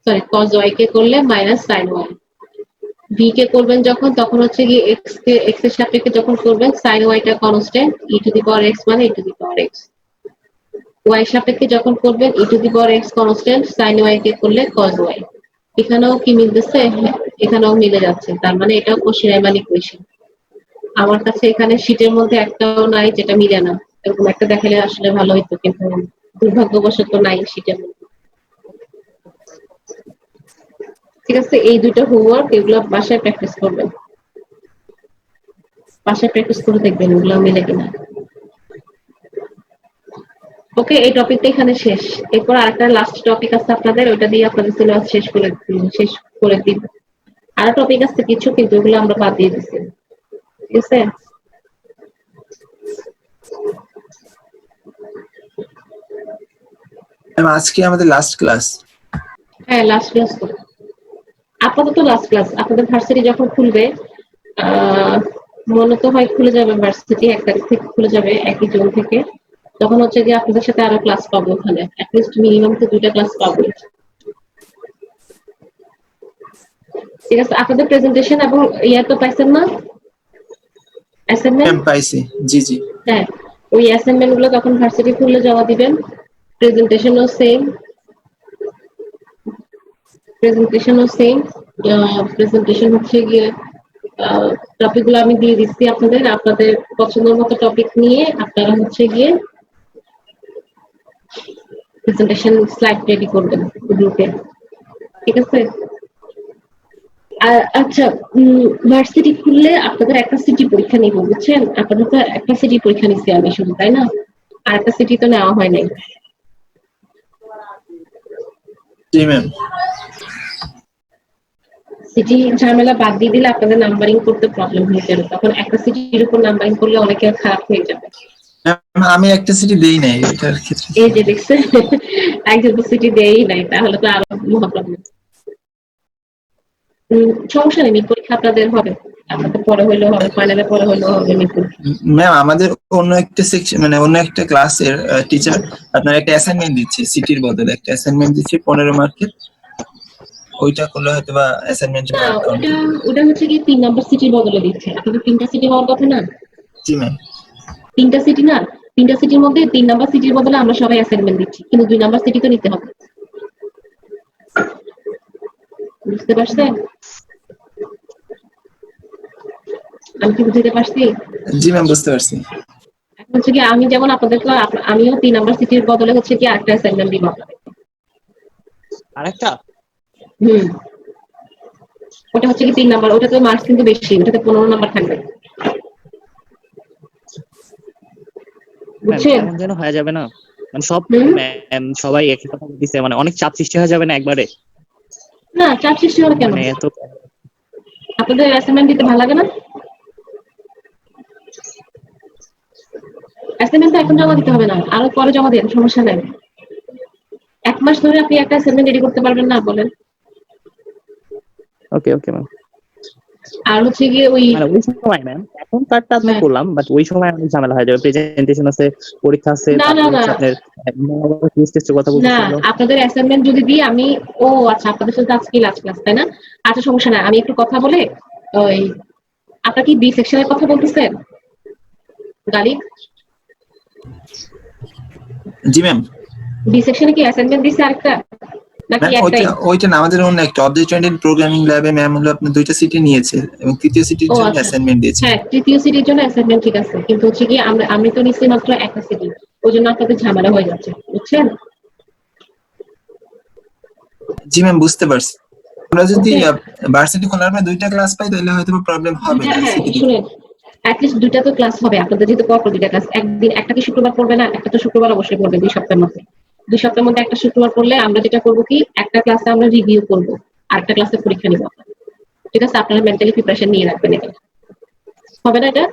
সরি cos y কে করলে মাইনাস sin y, v কে করবেন যখন তখন হচ্ছে কি x এর সাপেক্ষে যখন করবেন sin y টা constant, e to the power x মানে e to the power x, y সাপেক্ষে যখন করবেন e to the power x constant, sin y কে করলে cos y, এখানেও কি মিলতেছে? এখানেও মিলে যাচ্ছে, তার মানে এটাও কোশ্চেন ইকুয়েশন। আমার কাছে এখানে শীটের মধ্যে একটাও নাই যেটা মিলে না, এরকম একটা দেখালে আসলে ভালো হতো, কিন্তু দুর্ভাগ্যবশত নাই শীটের মধ্যে। ঠিক আছে, এই দুটো হোমওয়ার্ক, এগুলো বাসায় প্র্যাকটিস করবেন, বাসায় প্র্যাকটিস করে দেখবেন এগুলো মিলে কিনা। ওকে, এই টপিকটা এখানে শেষ। এরপর আরেকটা লাস্ট টপিক আছে আপনাদের, ওটা দিয়ে আপনাদের সিলেবাস শেষ করে দিন। আরো টপিক আছে কিছু, কিন্তু ওগুলো আমরা বাদ দিয়ে দিচ্ছি, ঠিক আছে। ম্যাম আজকে আমাদের লাস্ট ক্লাস। হ্যাঁ লাস্ট ক্লাস তো আপাতত লাস্ট ক্লাস, আপনাদের ভার্সিটি যখন খুলবে মনে তো হয় খুলে যাবে, ভার্সিটি 1 তারিখ থেকে খুলে যাবে, 1 জুন থেকে, তখন হচ্ছে যে আপনাদের সাথে আরো ক্লাস পাবো, ওখানে অ্যাটলিস্ট মিনিমাম তো 2টা ক্লাস পাবো, ঠিক আছে। আপনাদের প্রেজেন্টেশন এবং ইয়ার তো পাইছেন না অ্যাসাইনমেন্ট? ম্যাম পাইছি, জি জি। হ্যাঁ, ওই অ্যাসাইনমেন্ট গুলো তখন ভার্সিটি খুললে জমা দিবেন। প্রেজেন্টেশনও সেম, প্রেজেন্টেশন হচ্ছে গিয়ে টপিকগুলো আমি দিয়ে দিচ্ছি আপনাদের, আপনাদের পছন্দের মতো টপিক নিয়ে আপনারা হচ্ছে গিয়ে প্রেজেন্টেশন স্লাইড রেডি করবেন গ্রুপে, ঠিক আছে? আর আচ্ছা, ভার্সিটি খুললে আপনাদের একটা সিটি পরীক্ষা নিব, বুঝছেন? আপনাদের তো একটা সিটি পরীক্ষা নিচ্ছি আমি শুধু, তাই না? আর একটা সিটি তো নেওয়া হয় নাই। জি ম্যাম। সিটি ঝামেলা বাদ দিয়ে দিলে আপনাদের নাম্বারিং করতে প্রবলেম হয়ে যাবে, তখন একটা সিটির উপর নাম্বারিং করলে অনেকে খারাপ হয়ে যাবে। আমি একটা সিটি দেই নাই এটার ক্ষেত্রে। এই যে দেখছেন, একজন তো সিটি দেয়ই নাই, তাহলে তো আরো মহা প্রবলেম। সমস্যা নেই, পরীক্ষা আপনাদের হবে, আপনাদের পরে হইলেও হবে, ফাইনালে পরে হইলেও হবে। ম্যাম আমাদের অন্য একটা সেকশন মানে অন্য একটা ক্লাসের টিচার আপনার একটা অ্যাসাইনমেন্ট দিচ্ছে, সিটির বদলে একটা অ্যাসাইনমেন্ট দিচ্ছে 15 মার্কের, ওইটা করলে হয়তো বা অ্যাসাইনমেন্টের না, মার্ক কাউন্ট হবে। ওটা হচ্ছে কি 3 নাম্বার সিটির বদলে দিচ্ছে। আপনাদের 3টা সিটি হওয়ার কথা না? জি ম্যাম। 3টা সিটি না, 3টা সিটির মধ্যে 3 নাম্বার সিটির বদলে আমরা সবাই অ্যাসাইনমেন্ট দিচ্ছি, কিন্তু 2 নাম্বার সিটি তো নিতে হবে। বুঝতে পারছেন? আমি কি বুঝতে পারছি? জি ম্যাম বুঝতে পারছি। এখন হচ্ছে কি আমি যেমন আপনাদেরকে আমিও 3 নাম্বার সিটির বদলে হচ্ছে কি আরেকটা অ্যাসাইনমেন্ট দিব আপনাদের। আরেকটা ওটা হচ্ছে কি 3 নাম্বার, ওটাতে মার্কস কিন্তু বেশি, ওটাতে 15 নাম্বার থাকবে, বুঝছেন? এমন যেন হয়ে যাবে না, মানে সব সবাই একই কথা বলতেছে, মানে অনেক চাপ সৃষ্টি হয়ে যাবে না একবারে? না, চাপ সৃষ্টি হবে কেন? মানে এত আপনাদের অ্যাসাইনমেন্ট দিতে ভালো লাগে না? অ্যাসাইনমেন্ট তো এখন জমা দিতে হবে না, আরো পরে জমা দেন, সমস্যা নাই। 1 মাস ধরে আপনি একটা অ্যাসাইনমেন্ট রেডি করতে পারবেন না বলেন? ওকে ওকে ম্যাম। আর হচ্ছে গিয়ে ওই মানে ওই সময় ম্যাম এখন কার্ডটা আপনি করলাম, বাট ওই সময় অনেক ঝামেলা হয়ে যাবে, প্রেজেন্টেশন আছে, পরীক্ষা আছে, না, তারপর না, হচ্ছে না। আপনার টেস্টের কথা না, বলতেছিল। আপনাদের অ্যাসাইনমেন্ট যদি দিই আমি, ও আচ্ছা, আপনাদের সাথে আজকে লাস্ট ক্লাস, তাই না? আচ্ছা, সমস্যা নাই, আমি একটু কথা বলে ওই, আপনার কি বি সেকশনের কথা বলতেছেন গালিব? জি ম্যাম। বি সেকশনে কি অ্যাসাইনমেন্ট দিছে আরেকটা নাকি ম্যাম একটাই? ওইটা না, আমাদের অন্য একটা অবজেক্ট ওরিয়েন্টেড প্রোগ্রামিং ল্যাবে ম্যাম হলো আপনার 2টা সিটি নিয়েছে এবং 3য় সিটির ও জন্য আচ্ছা, অ্যাসাইনমেন্ট দিয়েছে। হ্যাঁ, তৃতীয় সিটির জন্য অ্যাসাইনমেন্ট ঠিক আছে, কিন্তু হচ্ছে কি আমি তো নিচ্ছি মাত্র একটা সিটি, ওই জন্য আপনাদের ঝামেলা হয়ে যাচ্ছে, বুঝছেন? জি ম্যাম বুঝতে পারছি। আমরা যদি ভার্সিটি খোলার পর 2টা ক্লাস পাই তাহলে হয়তো প্রবলেম হবে না হ্যাঁ, সিটি। শুনেন, অ্যাটলিস্ট 2টা তো ক্লাস হবে আপনাদের, যেহেতু পরপর 2টা ক্লাস, একদিন একটা কি শুক্রবার পড়বে না? একটা তো শুক্রবার অবশ্যই পড়বে 2 সপ্তাহের মধ্যে। 2 সপ্তাহের মধ্যে একটা শুক্রবার পড়লে আমরা যেটা করবো কি, একটা ক্লাসে আমরা রিভিউ করবো, আরেকটা ক্লাসে পরীক্ষা নিব, ঠিক আছে? আপনারা মেন্টালি প্রিপারেশন নিয়ে রাখবেন, এটা হবে না? এটা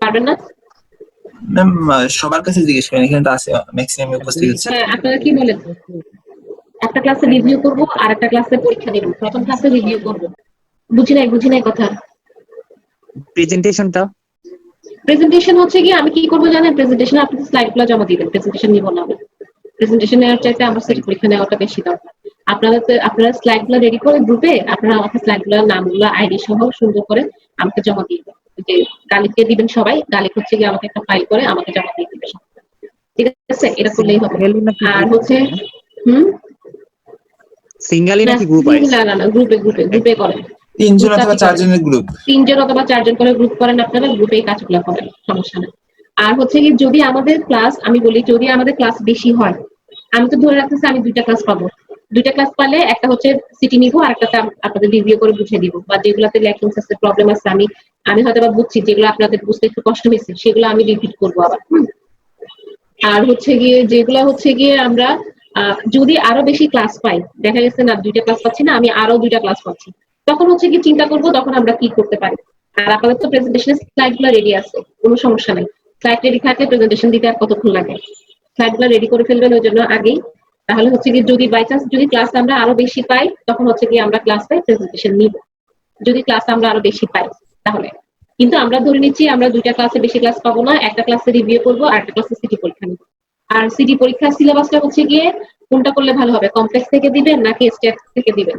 পারবেন না? ম্যাম সবার কাছে জিজ্ঞেস করেন, এখানে তো আছে ম্যাক্সিমাম উপস্থিত আছে। হ্যাঁ, আপনারা কি বলেন? একটা ক্লাসে রিভিউ করবো আর একটা ক্লাসে পরীক্ষা দিব, প্রথম ক্লাসে রিভিউ করবো। বুঝি নাই কথা। প্রেজেন্টেশনটা প্রেজেন্টেশন হচ্ছে কি আমি কি করবো জানেন? প্রেজেন্টেশনে আপনাদের স্লাইডগুলো জমা দিবেন, প্রেজেন্টেশন নিব না আমি। প্রেজেন্টেশন নেওয়ার চাইতে আমার সিটি পরীক্ষা নেওয়াটা বেশি দরকার। আপনারা স্লাইডগুলো রেডি করে গ্রুপে আপনারা আমাকে স্লাইডগুলোর নামগুলো আইডি সহ সুন্দর করে আমাকে জমা দিয়ে দেবেন। যে গালিবকে দিবেন সবাই, গালিব হচ্ছে কি আমাকে একটা ফাইল করে আমাকে জমা দিয়ে দিবে, ঠিক আছে? এটা করলেই হবে। আর হচ্ছে সিঙ্গেলি নাকি গ্রুপ ওয়াইজ? না, গ্রুপে করেন। 3 জন অথবা 4 জনের গ্রুপ। 3 জন অথবা 4 জন করে গ্রুপ করেন, আপনারা গ্রুপেই কাজগুলো করেন, সমস্যা নেই। আর হচ্ছে কি যদি আমাদের ক্লাস, আমি বলি যদি আমাদের ক্লাস বেশি হয়, আমি তো ধরে রাখতেছি আমি 2টা ক্লাস পাবো, 2টা ক্লাস পালে একটা হচ্ছে সিটি নিবো আর একটাতে আপনাদের রিভিউ করে বুঝিয়ে দিব, বা যেগুলোতে ল্যাকিংস আছে, প্রবলেম আছে, আমি হয়তো বা বুঝছি যেগুলো আপনাদের বুঝতে একটু কষ্ট হয়েছে সেগুলো আমি রিপিট করবো আবার। আর হচ্ছে গিয়ে যেগুলো হচ্ছে গিয়ে আমরা যদি আরো বেশি ক্লাস পাই, দেখা গেছে না 2টা ক্লাস পাচ্ছি না, আমি আরো 2টা ক্লাস পাচ্ছি, তখন হচ্ছে কি চিন্তা করবো তখন আমরা কি করতে পারি। আর আপনাদের তো প্রেজেন্টেশনের স্লাইডগুলো রেডি আছে, কোনো সমস্যা নাই। স্লাইড রেডি থাকলে প্রেজেন্টেশন দিতে আর কতক্ষণ লাগে? স্লাইডগুলো রেডি করে ফেলবেন ওই জন্য আগেই, তাহলে হচ্ছে কি যদি বাই চান্স যদি ক্লাস আমরা আরো বেশি পাই তখন হচ্ছে কি আমরা ক্লাস পাই প্রেজেন্টেশন নিব, যদি ক্লাস আমরা আরো বেশি পাই তাহলে। কিন্তু আমরা ধরে নিচ্ছি আমরা 2টা ক্লাসে বেশি ক্লাস পাবো না, একটা ক্লাসে রিভিউ করবো আর একটা ক্লাসে সিটি পরীক্ষা নিব। আর সিটি পরীক্ষার সিলেবাসটা হচ্ছে গিয়ে কোনটা করলে ভালো হবে, কমপ্লেক্স থেকে দিবেন নাকি স্টেট থেকে দিবেন?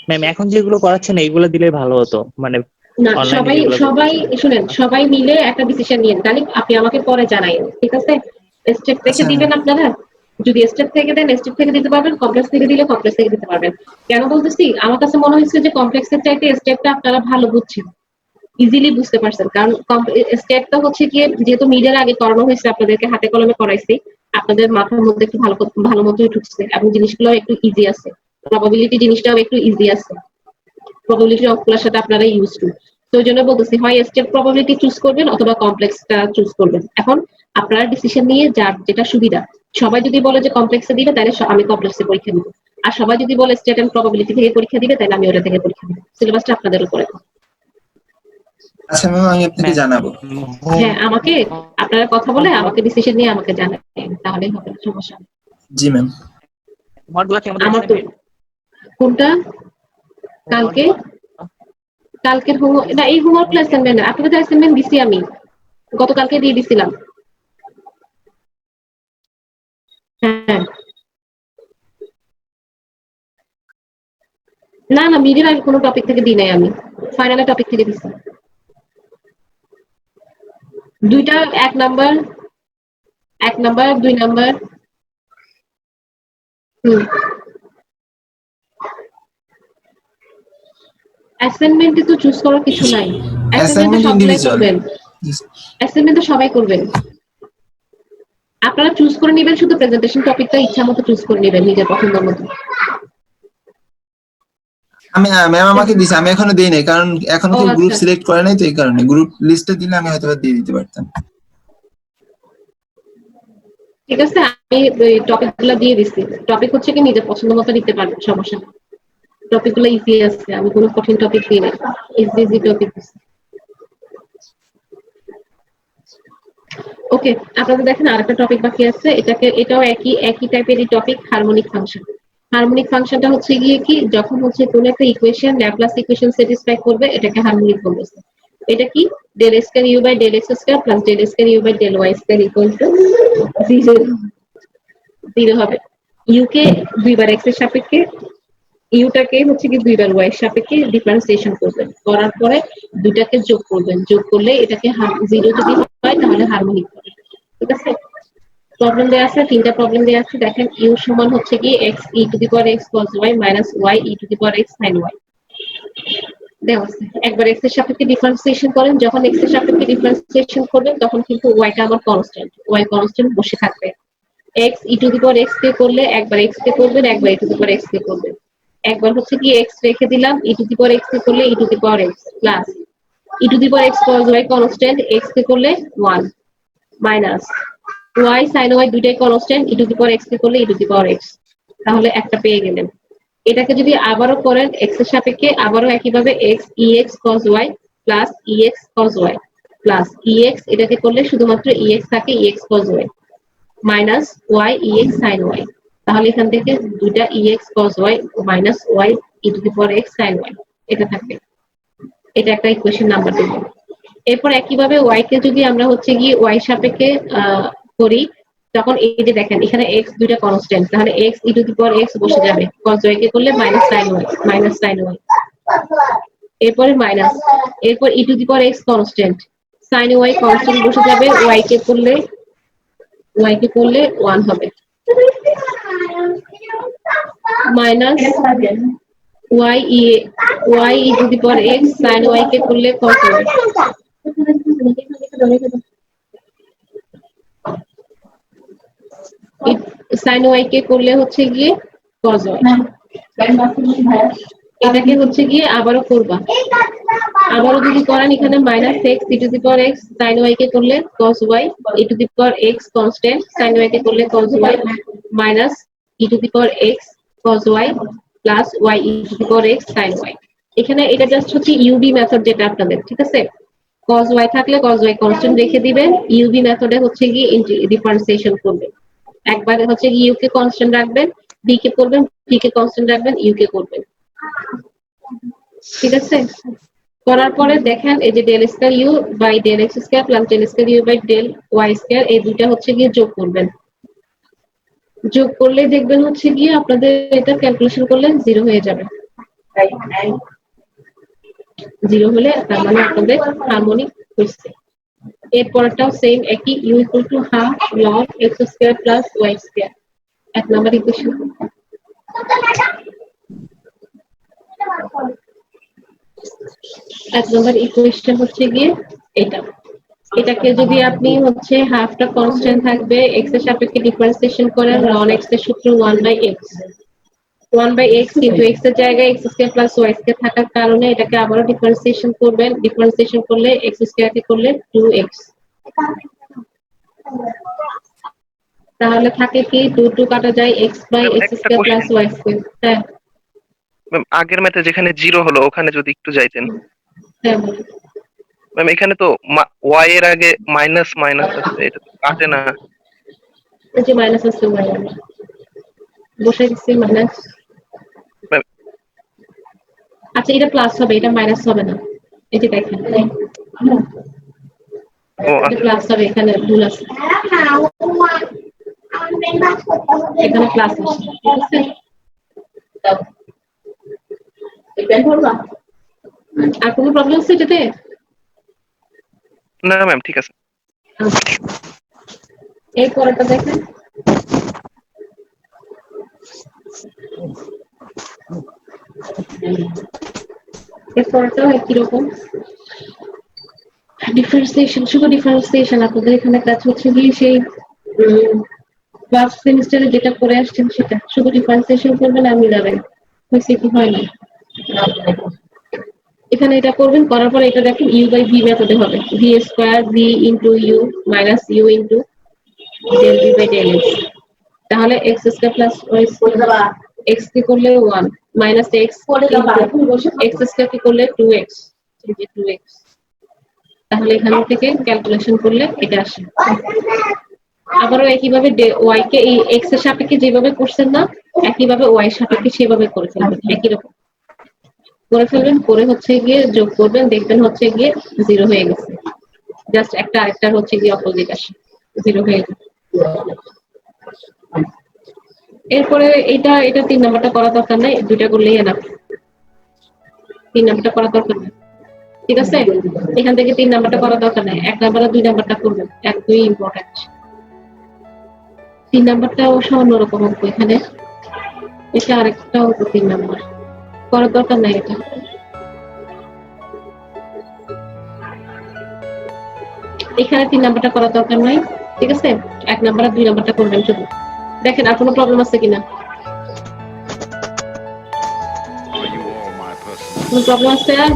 ম্যাম এখন যেগুলো করাচ্ছেন এইগুলো দিলে ভালো হতো, মানে না, সবাই শুনেন, সবাই মিলে একটা ডিসিশন নিয়েন, গালিব আপনি আমাকে পরে জানাইন, ঠিক আছে? স্টেট থেকে দিবেন আপনারা? যদি স্টেপ থেকে দেন স্টেপ থেকে দিতে পারবেন, কমপ্লেক্স থেকে দিলে কমপ্লেক্স থেকে দিতে পারবেন। কেন বলতেছি, আমার কাছে মনে হচ্ছে যে কমপ্লেক্সের চাইতে স্টেপটা আপনারা ভালো বুঝছেন, ইজিলি বুঝতে পারছেন। কারণ স্টেপটা হচ্ছে গিয়ে যেহেতু মিডের আগে করানো হয়েছে, আপনাদেরকে হাতে কলমে করাইছি, আপনাদের মাথার মধ্যে একটু ভালো মতোই ঢুকছে এবং জিনিসগুলো একটু ইজি আছে, প্রবাবিলিটি জিনিসটাও একটু ইজি আছে, প্রবাবিলিটি অফগুলোর সাথে আপনারা ইউজ টু। তো ওই জন্য বলতেছি হয় স্টেপ প্রবাবিলিটি চুজ করবেন অথবা কমপ্লেক্সটা চুজ করবেন। এখন আপনারা ডিসিশন নিয়ে যার যেটা সুবিধা, সবাই যদি বলে যে কমপ্লেক্সে দিবে তাহলে আমি কমপ্লেক্সে পরীক্ষা দিব, আর সবাই যদি বলে স্টেট এন্ড প্রবাবিলিটি থেকে পরীক্ষা দিবে তাহলে আমি ওটা থেকে পরীক্ষা দিব। সিলেবাসটা আপনাদের উপরে। আচ্ছা ম্যাম, আমি আপনাকে জানাবো। হ্যাঁ, আমাকে আপনারা কথা বলে আমাকে ডিসিশন নিয়ে আমাকে জানাবেন, তাহলেই হবে, সমস্যা নেই। জি ম্যাম। হোমওয়ার্কগুলো কি আমাদের আমার তো কোনটা কালকে কালকের হোমওয়ার্ক না, এই হোমওয়ার্ক অ্যাসাইনমেন্ট আপনাদের অ্যাসাইনমেন্ট দিছি আমি, গতকালকে দিয়ে দিছিলাম। হ্যাঁ, না না, মিডিয়ার আগে কোনো টপিক থেকে দিই নাই আমি, ফাইনালের টপিক থেকে দিছি দুইটা, 1 নাম্বার 2 নাম্বার। অ্যাসাইনমেন্টে তো চুজ করার কিছু নাই, অ্যাসাইনমেন্টে অ্যাসাইনমেন্ট সবাই ইন্ডিভিজুয়াল। করবেন, অ্যাসাইনমেন্টে সবাই করবেন। আপনারা চুজ করে নেবেন, শুধু প্রেজেন্টেশন টপিকটা ইচ্ছা মতো চুজ করে নেবেন নিজের পছন্দ মতো। আমি ম্যাম আমাকে দিছে, আমি এখনো দেই নাই, কারণ এখনো ও কেউ গ্রুপ আচ্ছা, সিলেক্ট করে নাই, তো এই কারণে গ্রুপ লিস্টে দিলে আমি হয়তো দিয়ে দিতে পারতাম। ঠিক আছে, আমি ওই টপিকগুলো দিয়ে দিচ্ছি। টপিক হচ্ছে কি নিজের পছন্দ মতো দিতে পারবেন, সমস্যা নেই। টপিকগুলো ইজি আছে, আমি কোনো কঠিন টপিক দিই নাই, ইজি ইজি টপিক দিচ্ছি। ওকে, আপনাদের দেখেন আরেকটা টপিক বাকি আছে, এটাও একই টাইপেরই টপিক, হারমোনিক ফাংশন। হারমোনিক ফাংশনটা হচ্ছে গিয়ে কি, যখন হচ্ছে কোনো একটা ইকুয়েশন ল্যাপ্লাস ইকুয়েশন স্যাটিসফাই করবে, এটাকে হারমোনিক বলতেছে। এটা কি, del square u by del x square plus del square u by del y square equal to 0 হবে। ইউ কে দুইবার এক্স এর সাপেক্ষে, ইউটাকে হচ্ছে কি দুইবার ওয়াই এর সাপেক্ষে ডিফারেন্সিয়েশন করবেন, করার পরে দুইটাকে যোগ করবেন, যোগ করলে এটাকে 0 যদি হয় তাহলে হারমোনিক হবে। ঠিক আছে, প্রবলেম দেয়া আছে, 3টা প্রবলেম দেয়া আছে। দেখেন ইউ সমান হচ্ছে কি x e to the power x cos y minus y e to the power x sin y দেওয়া আছে। একবার x এর সাপেক্ষে ডিফারেন্সিয়েশন করেন, যখন x এর সাপেক্ষে ডিফারেন্সিয়েশন করবেন তখন কিন্তু y টা আমার কনস্ট্যান্ট, y কনস্ট্যান্ট বসে থাকবে। x e to the power x কে করলে একবার x কে করবেন, একবার e to the power x কে করবেন। একবার হচ্ছে কি x রেখে দিলাম, e to the power x কে করলে e to the power x plus e to the power x cos y constant, x কে করলে 1 মাইনাস y sin y দুইটাই constant, e to the power x কে করলে e to the power x, তাহলে একটা পেয়ে গেলেন। এটাকে যদি আবারও করেন x এর সাপেক্ষে, আবারও একইভাবে x ex cos y plus ex cos y plus ex, এটাকে করলে শুধুমাত্র ex থাকে, ex cos y minus y ex sin y, তাহলে এখান থেকে দুইটা ex cos y minus y e to the power x sin y এটা থাকবে। এটা একটা ইকুয়েশন নাম্বার 2। এরপর একইভাবে y কে যদি আমরা হচ্ছে গিয়ে y সাপেক্ষে করি, তখন এই যে দেখেন এখানে x দুইটা কনস্ট্যান্ট, তাহলে x e to the power x বসে যাবে, cos y কে করলে মাইনাস sin y, এরপরে মাইনাস, এরপর e to the power x constant, sin y constant বসে যাবে, y কে করলে 1 হবে, minus y e to the power x sin y কে করলে cos y, sin y কে করলে হচ্ছে গিয়ে cos y। এটাকে হচ্ছে গিয়ে আবারও করবা, আবারও যদি করেন এখানে minus x e to the power x sin y কে করলে cos y e to the power x constant, sin y কে করলে cos y minus e to the power x cos y plus y e to the power x sin y। এখানে এটা জাস্ট হচ্ছে ইউবি মেথড যেটা আপনাদের, ঠিক আছে, cos y থাকলে cos y কনস্ট্যান্ট রেখে দিবেন, ইউবি মেথডে হচ্ছে গিয়ে ডিফারেন্সিয়েশন করবেন। একবার হচ্ছে ইউ কে কনস্ট্যান্ট রাখবেন, বি কে করবেন, পি কে কনস্ট্যান্ট রাখবেন, ইউ কে করবেন। ঠিক আছে, করার পরে দেখেন এই যে del square u by del x square plus del square u by del y square, এই দুইটা হচ্ছে গিয়ে যোগ করবেন। যোগ করলে দেখবেন হচ্ছে গিয়ে আপনাদের এটা ক্যালকুলেশন করলে 0 হয়ে যাবে। 0 হলে তার মানে আপনাদের হারমোনিক হচ্ছে। এরপরটাও সেম একই, u equal to half log x square plus y square, এক নাম্বার ইকুয়েশন। এক নাম্বার ইকুয়েশন হচ্ছে গিয়ে এটা। এটাকে যদি আপনি হচ্ছে হাফটা কনস্ট্যান্ট থাকবে x এর সাপেক্ষে ডিফারেন্সিয়েশন করেন ln x এর সূত্র 1/x 1/x কিন্তু x এর জায়গায় x square plus y square থাকার কারণে এটাকে আবারও ডিফারেন্সিয়েশন করবেন। ডিফারেন্সিয়েশন করলে x স্কয়ার কে করলে 2x, তাহলে থাকে কি 2 কাটা যায় x বাই x একটা square plus question। y square. হ্যাঁ ম্যাম আগের ম্যাথে যেখানে 0 হলো ওখানে যদি একটু যাইতেন। হ্যাঁ ম্যাম এখানে তো y এর আগে মাইনাস মাইনাস আছে, এটা তো কাটে না। এই যে মাইনাস আছে বসে দিচ্ছি মাইনাস। ম্যাম আচ্ছা এটা প্লাস হবে, এটা মাইনাস হবে না। এই যে দেখেন ও এটা আচ্ছা প্লাস হবে, এখানে ভুল আছে, এখানে প্লাস আছে, ঠিক আছে। আর কোনো প্রবলেম আছে এটাতে? না ম্যাম ঠিক আছে। এই পরেরটা দেখেন, এর পরেরটাও একই রকম ডিফারেন্সিয়েশন, শুধু ডিফারেন্সিয়েশন। আপনাদের এখানে কাজ হচ্ছে গিয়ে সেই লাস্ট সেমিস্টারে যেটা করে আসছেন সেটা শুধু ডিফারেন্সিয়েশন করবেন আর মিলাবেন, হয়েছে কি হয় না। এখানে এটা করবেন, করার পরে এটা দেখেন u বাই v মেথডে হবে, v square v into u minus u into del v by del x। তাহলে x square plus y square x কে করলে 1 মাইনাস x x স্কয়ার কে করলে 2x, এই যে 2x। তাহলে এখান থেকে ক্যালকুলেশন করলে এটা আসে। আবারও একইভাবে y কে এই x এর সাপেক্ষে যেভাবে করছেন না, একইভাবে y এর সাপেক্ষে সেভাবে করে ফেলবেন, একই রকম করে ফেলবেন। করে হচ্ছে গিয়ে যোগ করবেন, দেখবেন হচ্ছে গিয়ে 0 হয়ে গেছে। জাস্ট একটা আরেকটার হচ্ছে গিয়ে অপোজিট আসে, 0 হয়ে গেছে। এরপরে এটা 3 নাম্বারটা করা দরকার নাই, দুইটা করলেই এনাফ। 3 নাম্বারটা করা দরকার নেই, ঠিক আছে। এখান থেকে 3 নাম্বারটা করা দরকার নাই, 1 নাম্বার আর 2 নাম্বারটা করবেন, 1 2 ইম্পর্টেন্ট। 3 নাম্বারটাও সামান্য রকম অঙ্ক এখানে, এটা আরেকটা অঙ্ক 3 নাম্বার করার দরকার নাই। এটা এখানে 3 নাম্বারটা করার দরকার নাই, ঠিক আছে। 1 নাম্বার আর 2 নাম্বারটা করবেন শুধু। দেখেন আর কোনো প্রবলেম আছে কিনা, কোনো প্রবলেম আছে আর?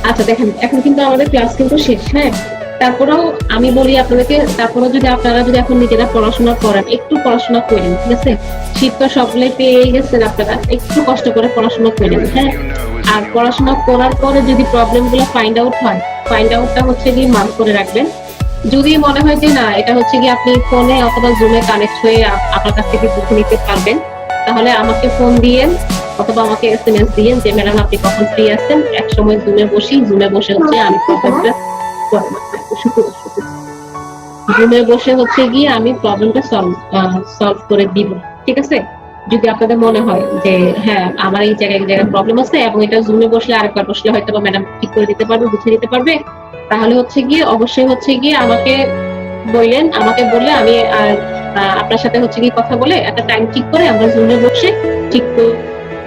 আচ্ছা দেখেন এখন কিন্তু আমাদের ক্লাস কিন্তু শেষ, হ্যাঁ। তারপরেও আমি বলি আপনাদেরকে, তারপরেও যদি আপনারা যদি এখন নিজেরা পড়াশোনা করেন, একটু পড়াশোনা করেন, ঠিক আছে। শীত তো সবগুলোই পেয়ে গেছেন আপনারা, একটু কষ্ট করে পড়াশোনা করেন, হ্যাঁ। আর পড়াশোনা করার পরে যদি প্রবলেম গুলো ফাইন্ড আউট হয়, ফাইন্ড আউটটা হচ্ছে গিয়ে মার্ক করে রাখবেন। যদি মনে হয় যে না এটা হচ্ছে কি আপনি ফোনে অথবা জুমে কানেক্ট হয়ে আপনার কাছ থেকে বুঝে নিতে পারবেন, তাহলে আমাকে ফোন দিয়েন অথবা আমাকে এসএমএস দিয়েন যে ম্যাডাম আপনি কখন ফ্রি আছেন, এক সময় জুমে বসে হচ্ছে আমি প্রবলেমটা জুমে বসে হচ্ছে গিয়ে আমি প্রবলেমটা সলভ করে দিব, ঠিক আছে। যদি আপনাদের মনে হয় যে হ্যাঁ আমার এই জায়গায় প্রবলেম আছে এবং এটা জুমে বসলে আরেকবার বসলে হয়তো বা ম্যাডাম ঠিক করে দিতে পারবে, বুঝিয়ে দিতে পারবে, তাহলে হচ্ছে গিয়ে অবশ্যই হচ্ছে গিয়ে আমাকে বললেন, আমাকে বললে আমি আপনার সাথে হচ্ছে গিয়ে কথা বলে একটা টাইম ঠিক করে আমরা জুমে বসে ঠিক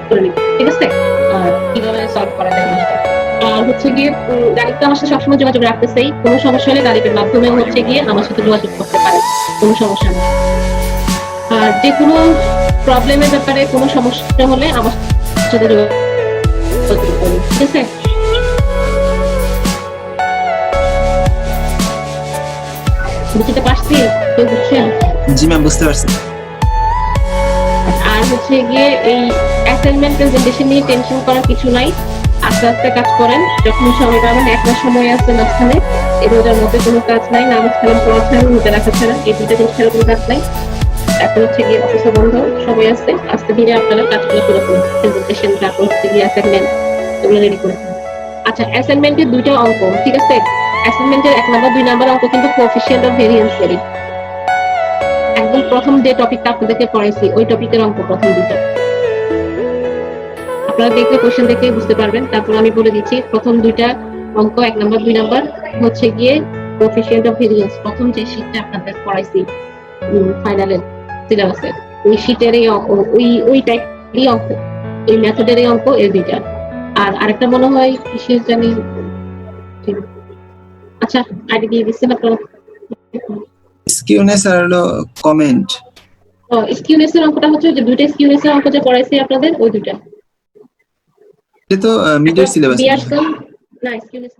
করে নিব, ঠিক আছে। কিভাবে সলভ করা যায় জিনিসটা। আর হচ্ছে গিয়ে গাড়ির তো আমার সাথে সবসময় যোগাযোগ রাখতেছেই, কোনো সমস্যা হলে গাড়ির মাধ্যমে হচ্ছে গিয়ে আমার সাথে যোগাযোগ করতে পারে, কোনো সমস্যা নেই। আর যে কোনো প্রবলেমের ব্যাপারে কোনো সমস্যা হলে আমার সাথে যোগাযোগ করুন, ঠিক আছে। বুঝতে পারছি, কেউ বুঝছেন? জি ম্যাম বুঝতে পারছি। আর হচ্ছে গিয়ে এই অ্যাসাইনমেন্ট প্রেজেন্টেশন নিয়ে টেনশন করার কিছু নাই, আস্তে আস্তে কাজ করেন, যখন সময় পাবেন। একটা সময় আছে মাঝখানে, এই রোজার মধ্যে কোনো কাজ নাই, নামাজ কালাম পড়া ছাড়া, রোজা রাখা ছাড়া, এই দুইটা জিনিস ছাড়া কোনো কাজ নাই। এখন হচ্ছে গিয়ে অফিসে বন্ধ, সময় আছে, আস্তে ধীরে আপনারা কাজগুলো করে ফেলুন, প্রেজেন্টেশন, তারপর হচ্ছে গিয়ে অ্যাসাইনমেন্ট এগুলো রেডি করে ফেলুন। আচ্ছা অ্যাসাইনমেন্টের 2টা অঙ্ক, ঠিক আছে। অ্যাসাইনমেন্টের 1 নাম্বার 2 নাম্বার অঙ্ক কিন্তু কোএফিসিয়েন্ট অফ ভেরিয়েন্সেরই, একদম প্রথম যে টপিকটা আপনাদেরকে পড়াইছি ওই টপিকের অঙ্ক প্রথম 2টা। আপনারা দেখলে কোশ্চেন দেখে বুঝতে পারবেন। তারপর আমি বলে দিচ্ছি প্রথম 2টা অঙ্ক 1 নাম্বার 2 নাম্বার হচ্ছে গিয়ে কোএফিসিয়েন্ট অফ ভেরিয়েন্স, প্রথম যে শীটটা আপনাদের পড়াইছি ফাইনালের সিলেবাসে ওই শীটেরই ওই টাইপেরই অঙ্ক, ওই মেথডেরই অঙ্ক এই দুইটা। আর আরেকটা মনে হয় কিসের জানি, ঠিক। আচ্ছা আইডি দিয়ে দিচ্ছেন আপনারা। স্কিউনেস আর হলো কমেন্ট। স্কিউনেস এর অঙ্কটা হচ্ছে যে দুইটা স্কিউনেস এর অঙ্ক যে পড়াইছি আপনাদের ওই দুইটা। এটা তো মিডের সিলেবাস। বিয়ার না স্কিউনেস